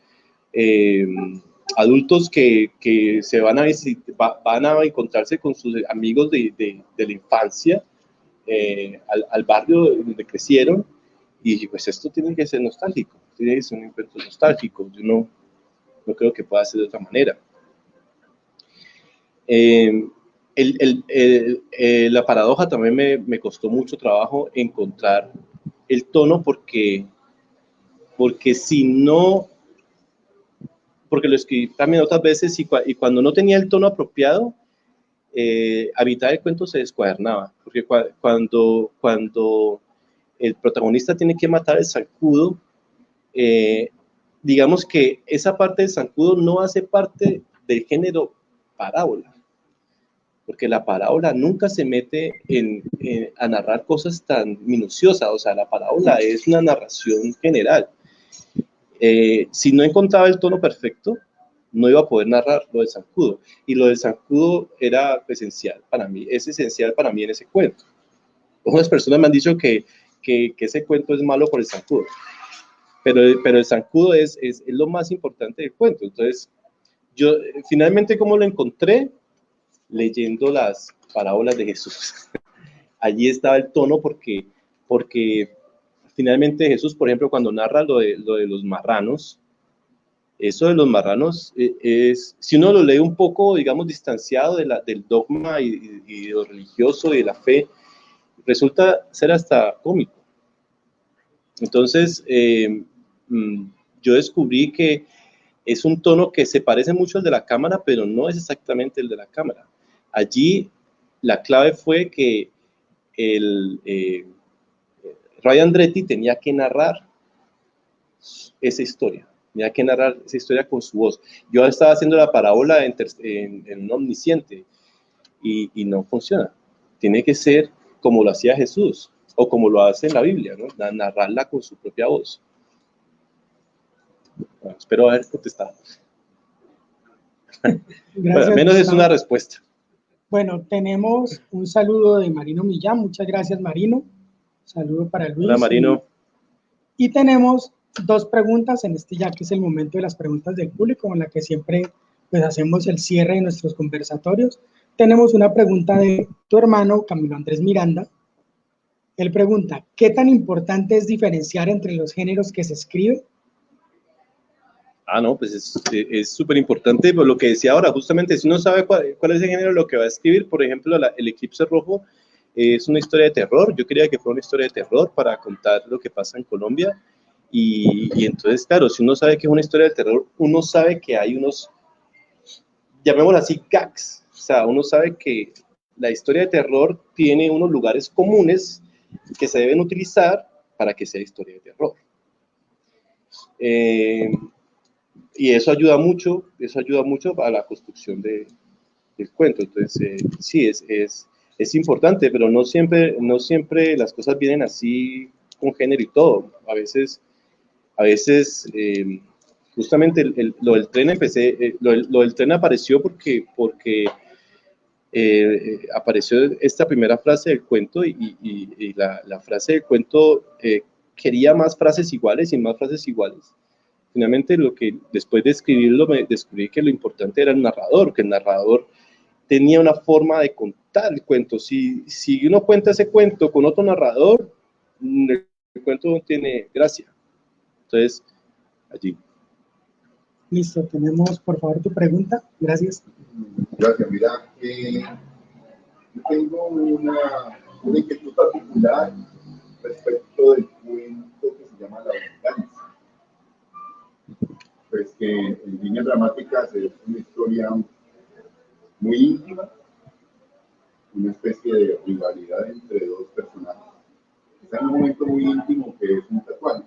adultos que se van a encontrarse con sus amigos de la infancia al barrio donde crecieron, y pues esto tiene que ser nostálgico, tiene que ser un encuentro nostálgico. Yo no creo que pueda ser de otra manera. La paradoja también me costó mucho trabajo encontrar el tono porque porque lo escribí también otras veces y cuando no tenía el tono apropiado, a mitad del cuento se descuadernaba, porque cuando el protagonista tiene que matar al zancudo, digamos que esa parte del zancudo no hace parte del género parábola, porque la parábola nunca se mete a narrar cosas tan minuciosas. O sea, la parábola es una narración general. Si no encontraba el tono perfecto, no iba a poder narrar lo del zancudo, y lo del zancudo era esencial para mí, es esencial para mí en ese cuento. Algunas personas me han dicho que ese cuento es malo por el zancudo, pero el zancudo es lo más importante del cuento. Entonces, yo finalmente, ¿cómo lo encontré? Leyendo las parábolas de Jesús. Allí estaba el tono porque finalmente Jesús, por ejemplo, cuando narra lo de los marranos, eso de los marranos si uno lo lee un poco, digamos, distanciado del dogma y de lo religioso y de la fe, resulta ser hasta cómico. Entonces, yo descubrí que es un tono que se parece mucho al de la cámara, pero no es exactamente el de la cámara. Allí la clave fue que Ray Andretti tenía que narrar esa historia, con su voz. Yo estaba haciendo la parábola en un omnisciente y no funciona. Tiene que ser como lo hacía Jesús o como lo hace en la Biblia, ¿no? Narrarla con su propia voz. Bueno, espero haber contestado. Gracias, bueno, al menos es una respuesta. Bueno, tenemos un saludo de Marino Millán. Muchas gracias, Marino. Saludo para Luis. Hola, Marino. Y tenemos dos preguntas ya que es el momento de las preguntas del público, en la que siempre pues hacemos el cierre de nuestros conversatorios. Tenemos una pregunta de tu hermano Camilo Andrés Miranda. Él pregunta, ¿qué tan importante es diferenciar entre los géneros que se escribe? No, pues es súper importante, por lo que decía ahora, justamente, si uno sabe cuál es el género lo que va a escribir. Por ejemplo, El Eclipse Rojo es una historia de terror. Yo quería que fuera una historia de terror para contar lo que pasa en Colombia, y entonces, claro, si uno sabe que es una historia de terror, uno sabe que hay unos, llamémoslo así, gags. O sea, uno sabe que la historia de terror tiene unos lugares comunes que se deben utilizar para que sea historia de terror. Y eso ayuda mucho a la construcción del cuento. Entonces, sí, es importante, pero no siempre las cosas vienen así con género y todo. A veces justamente lo del tren lo del tren apareció porque apareció esta primera frase del cuento y la frase del cuento quería más frases iguales y más frases iguales. Finalmente, después de escribirlo, me descubrí que lo importante era el narrador, que el narrador tenía una forma de contar el cuento. Si uno cuenta ese cuento con otro narrador, el cuento no tiene gracia. Entonces, allí. Listo, tenemos por favor tu pregunta. Gracias. Gracias, mira, yo tengo una inquietud particular respecto del cuento que se llama La Venganza. Pues que en líneas dramáticas es una historia muy íntima, una especie de rivalidad entre dos personajes. Está en un momento muy íntimo que es un tatuaje,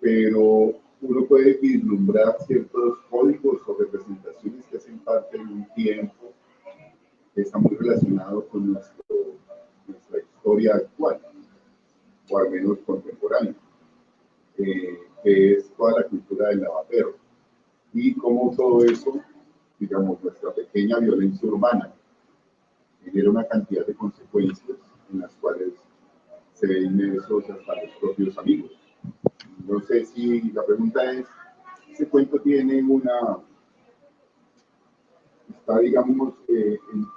pero uno puede vislumbrar ciertos códigos o representaciones que hacen parte de un tiempo que está muy relacionado con nuestra historia actual, o al menos contemporánea, que es toda la cultura del lavaperro. Y cómo todo eso, digamos, nuestra pequeña violencia urbana, genera una cantidad de consecuencias en las cuales se ven inmersos hasta los propios amigos. No sé si la pregunta es, ese cuento tiene está, digamos, en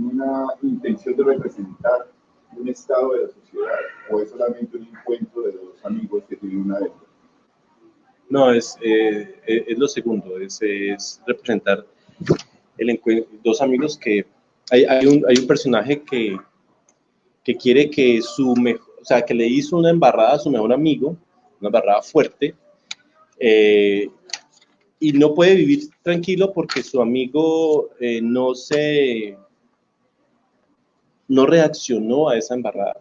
una intención de representar un estado de la sociedad, o es solamente un encuentro de dos amigos que tienen una deuda. No, es lo segundo, es representar el encuentro, dos amigos que hay un personaje que quiere que o sea, que le hizo una embarrada a su mejor amigo, una embarrada fuerte, y no puede vivir tranquilo porque su amigo no reaccionó a esa embarrada.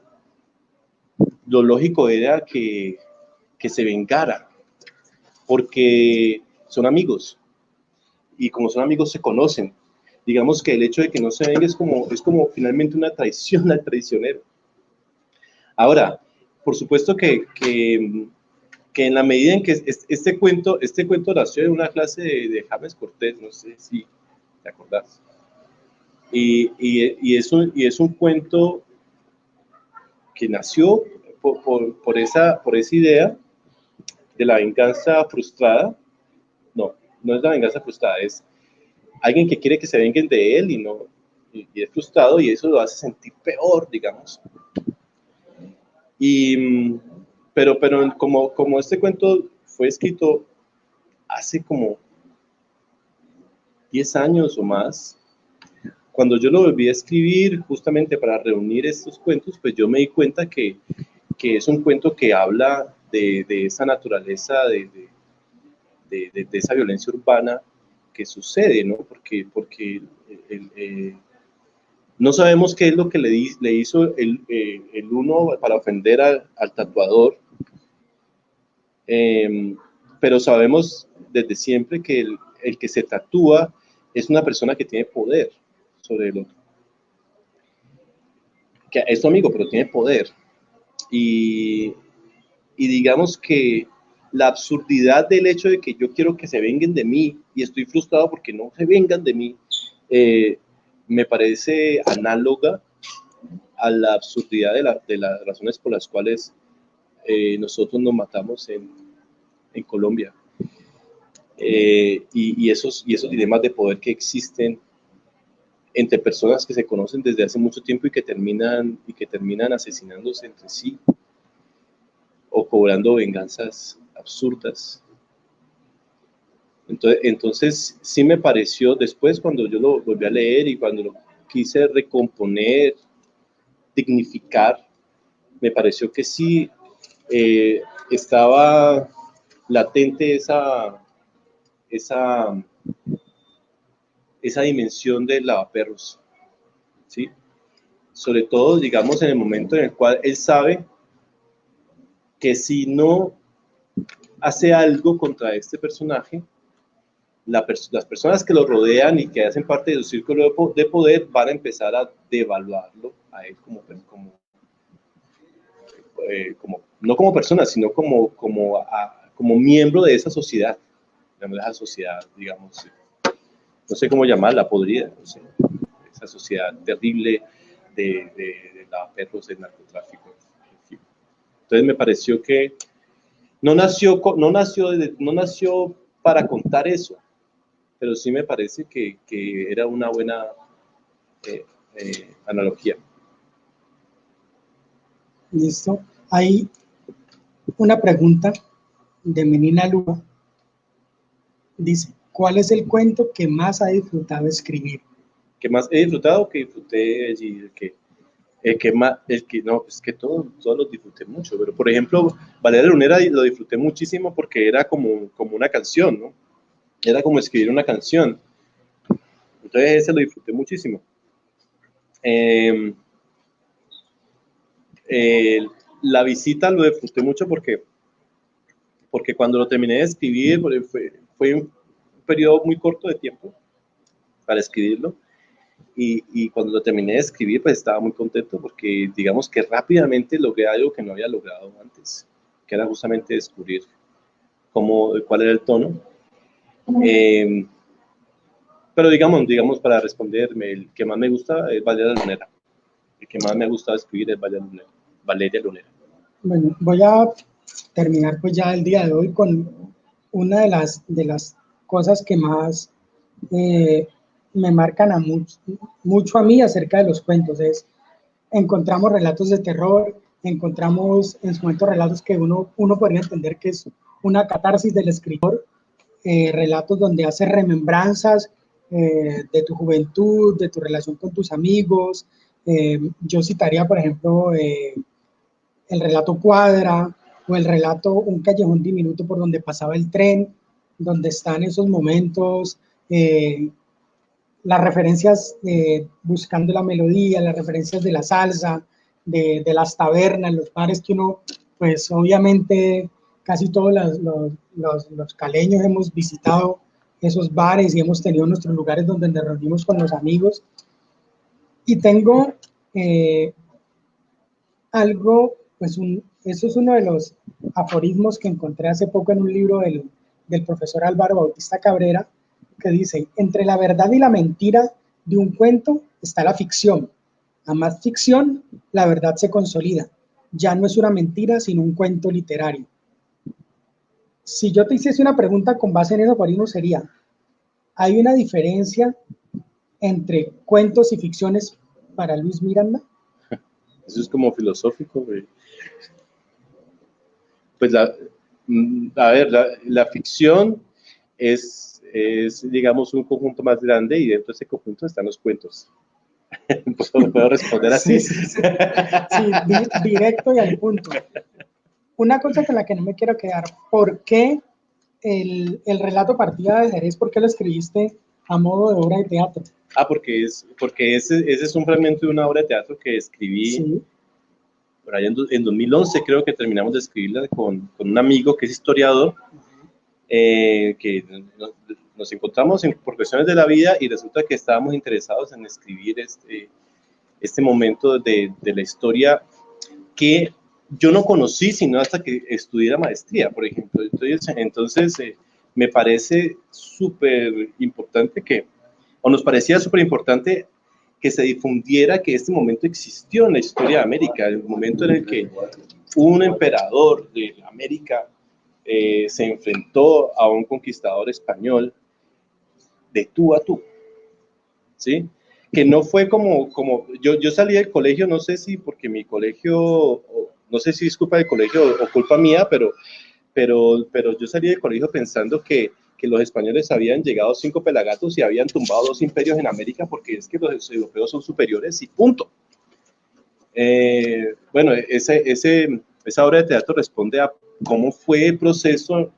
Lo lógico era que se vengara, porque son amigos, y como son amigos se conocen. Digamos que el hecho de que no se venga es como finalmente una traición al traicionero. Ahora, por supuesto que en la medida en que este cuento nació en una clase de James Cortés, no sé si te acordás, y es un cuento que nació por esa idea de la venganza frustrada. No es la venganza frustrada, es alguien que quiere que se venguen de él y es frustrado, y eso lo hace sentir peor, digamos. Pero como este cuento fue escrito hace como 10 años o más, cuando yo lo volví a escribir justamente para reunir estos cuentos, pues yo me di cuenta que es un cuento que habla de esa naturaleza, de esa violencia urbana que sucede, ¿no? Porque no sabemos qué es lo que le hizo el uno para ofender al tatuador, pero sabemos desde siempre que el que se tatúa es una persona que tiene poder sobre el otro. Que es tu amigo, pero tiene poder. Y digamos que la absurdidad del hecho de que yo quiero que se vengan de mí y estoy frustrado porque no se vengan de mí, me parece análoga a la absurdidad de las razones por las cuales nosotros nos matamos en Colombia. Y esos dilemas de poder que existen entre personas que se conocen desde hace mucho tiempo y que terminan asesinándose entre sí o cobrando venganzas absurdas. Entonces sí me pareció, después cuando yo lo volví a leer y cuando lo quise recomponer, dignificar, me pareció que sí estaba latente esa dimensión del lavaperros, ¿sí? Sobre todo, digamos, en el momento en el cual él sabe que si no hace algo contra este personaje, las personas que lo rodean y que hacen parte de su círculo de poder van a empezar a devaluarlo a él no como persona, sino como miembro de esa sociedad, esa sociedad, digamos, no sé cómo llamarla, podrida, no sé, esa sociedad terrible de lavaperros, de narcotráfico. En fin. Entonces me pareció que no nació para contar eso, pero sí me parece que era una buena analogía. Listo. Hay una pregunta de Menina Lua. Dice, ¿cuál es el cuento que más ha disfrutado escribir? ¿Qué más he disfrutado? Que disfruté allí, no, pues que todos los disfruté mucho, pero por ejemplo, Valeria Lunera lo disfruté muchísimo porque era como una canción, ¿no? Era como escribir una canción. Entonces ese lo disfruté muchísimo. La visita lo disfruté mucho porque cuando lo terminé de escribir, fue un periodo muy corto de tiempo para escribirlo, y cuando lo terminé de escribir, pues estaba muy contento porque digamos que rápidamente logré algo que no había logrado antes, que era justamente descubrir cuál era el tono. Pero digamos, para responderme, el que más me gusta es Valeria Lunera. El que más me ha gustado escribir es Valeria Lunera. Bueno, voy a terminar pues ya el día de hoy con una de las cosas que más me marcan mucho a mí acerca de los cuentos. Encontramos relatos de terror, encontramos en su momento relatos que uno podría entender que es una catarsis del escritor, relatos donde hace remembranzas de tu juventud, de tu relación con tus amigos. Yo citaría, por ejemplo, el relato Cuadra o el relato Un callejón diminuto por donde pasaba el tren, donde están esos momentos, las referencias buscando la melodía, las referencias de la salsa, de las tabernas, los bares que uno, pues obviamente casi todos los caleños hemos visitado esos bares y hemos tenido nuestros lugares donde nos reunimos con los amigos. Y tengo algo, pues eso es uno de los aforismos que encontré hace poco en un libro del profesor Álvaro Bautista Cabrera, que dice, entre la verdad y la mentira de un cuento está la ficción. A más ficción, la verdad se consolida. Ya no es una mentira, sino un cuento literario. Si yo te hiciese una pregunta con base en ese aforismo sería, ¿hay una diferencia entre cuentos y ficciones para Luis Miranda? Eso es como filosófico, güey. Pues la ficción es, digamos, un conjunto más grande y dentro de ese conjunto están los cuentos. ¿Puedo responder así? Sí, directo y al punto. Una cosa con la que no me quiero quedar, ¿por qué el relato Partida de Jerez, por qué lo escribiste a modo de obra de teatro? Porque ese es un fragmento de una obra de teatro que escribí Sí. por allá en 2011, creo que terminamos de escribirla con un amigo que es historiador, que nos encontramos por cuestiones de la vida y resulta que estábamos interesados en escribir este momento de la historia que yo no conocí sino hasta que estudié la maestría, por ejemplo. Entonces me parece súper importante nos parecía súper importante que se difundiera que este momento existió en la historia de América, el momento en el que un emperador de América se enfrentó a un conquistador español de tú a tú, ¿sí? Que no fue como yo salí del colegio, no sé si porque mi colegio, no sé si es culpa del colegio o culpa mía, pero yo salí del colegio pensando que los españoles habían llegado 5 pelagatos y habían tumbado 2 imperios en América porque es que los europeos son superiores y punto. Bueno, esa obra de teatro responde a cómo fue el proceso,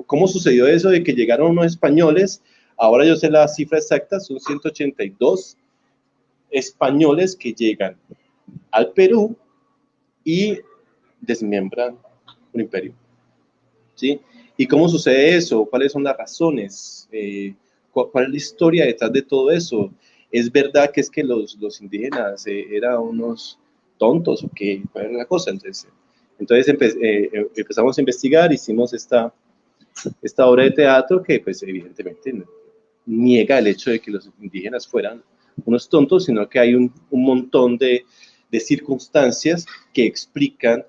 cómo sucedió eso de que llegaron unos españoles. Ahora yo sé la cifra exacta, son 182 españoles que llegan al Perú y desmembran un imperio. ¿Sí? ¿Y cómo sucede eso? ¿Cuáles son las razones? ¿Cuál es la historia detrás de todo eso? ¿Es verdad que es que los indígenas eran unos tontos o qué? ¿Cuál era la cosa? Entonces empezamos a investigar, hicimos esta obra de teatro que pues evidentemente niega el hecho de que los indígenas fueran unos tontos, sino que hay un montón de circunstancias que explican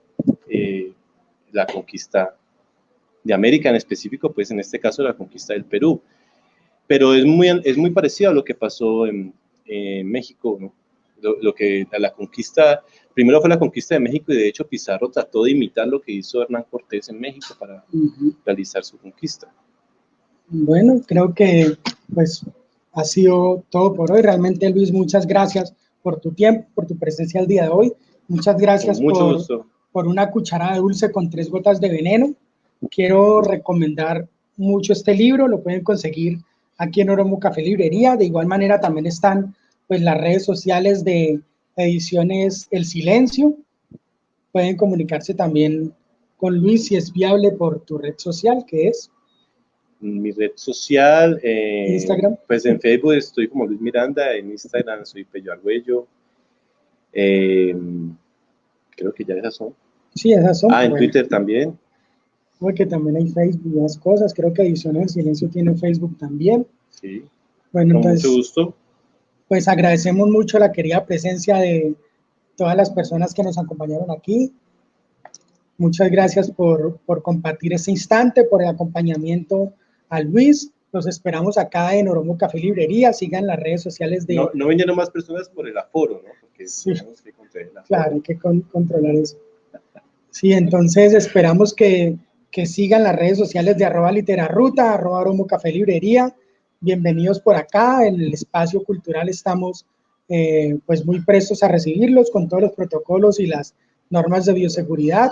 la conquista de América, en específico, pues en este caso la conquista del Perú. Pero es muy parecido a lo que pasó en México, ¿no? La conquista, primero fue la conquista de México y de hecho Pizarro trató de imitar lo que hizo Hernán Cortés en México para realizar su conquista. Bueno, creo que pues ha sido todo por hoy. Realmente, Luis, muchas gracias por tu tiempo, por tu presencia el día de hoy. Muchas gracias Con mucho gusto. por una cucharada de dulce con 3 gotas de veneno. Quiero recomendar mucho este libro, lo pueden conseguir aquí en Oromo Café Librería. De igual manera también están pues las redes sociales de Ediciones El Silencio. Pueden comunicarse también con Luis si es viable por tu red social, que es mi red social, Instagram. Pues en Facebook estoy como Luis Miranda, en Instagram soy Pello Argüello. Creo que ya esas son. Sí, esas son. En Twitter también. Porque también hay Facebook y más cosas. Creo que Ediciones del Silencio tiene Facebook también. Sí. Bueno, Con entonces, mucho gusto. Pues agradecemos mucho la querida presencia de todas las personas que nos acompañaron aquí. Muchas gracias por compartir este instante, por el acompañamiento a Luis. Los esperamos acá en Oromo Café Librería. Sigan las redes sociales de... No vinieron más personas por el aforo, ¿no? Porque sí, tenemos que controlar el aforo. claro, hay que controlar eso. Sí, entonces esperamos que sigan las redes sociales de @literaruta, @Oromo Café Librería. Bienvenidos por acá. En el espacio cultural estamos pues muy prestos a recibirlos con todos los protocolos y las normas de bioseguridad.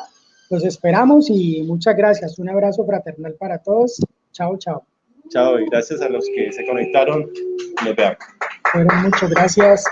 Los esperamos y muchas gracias. Un abrazo fraternal para todos. Chao, chao. Chao, y gracias a los que se conectaron. Nos vemos. Bueno, muchas gracias.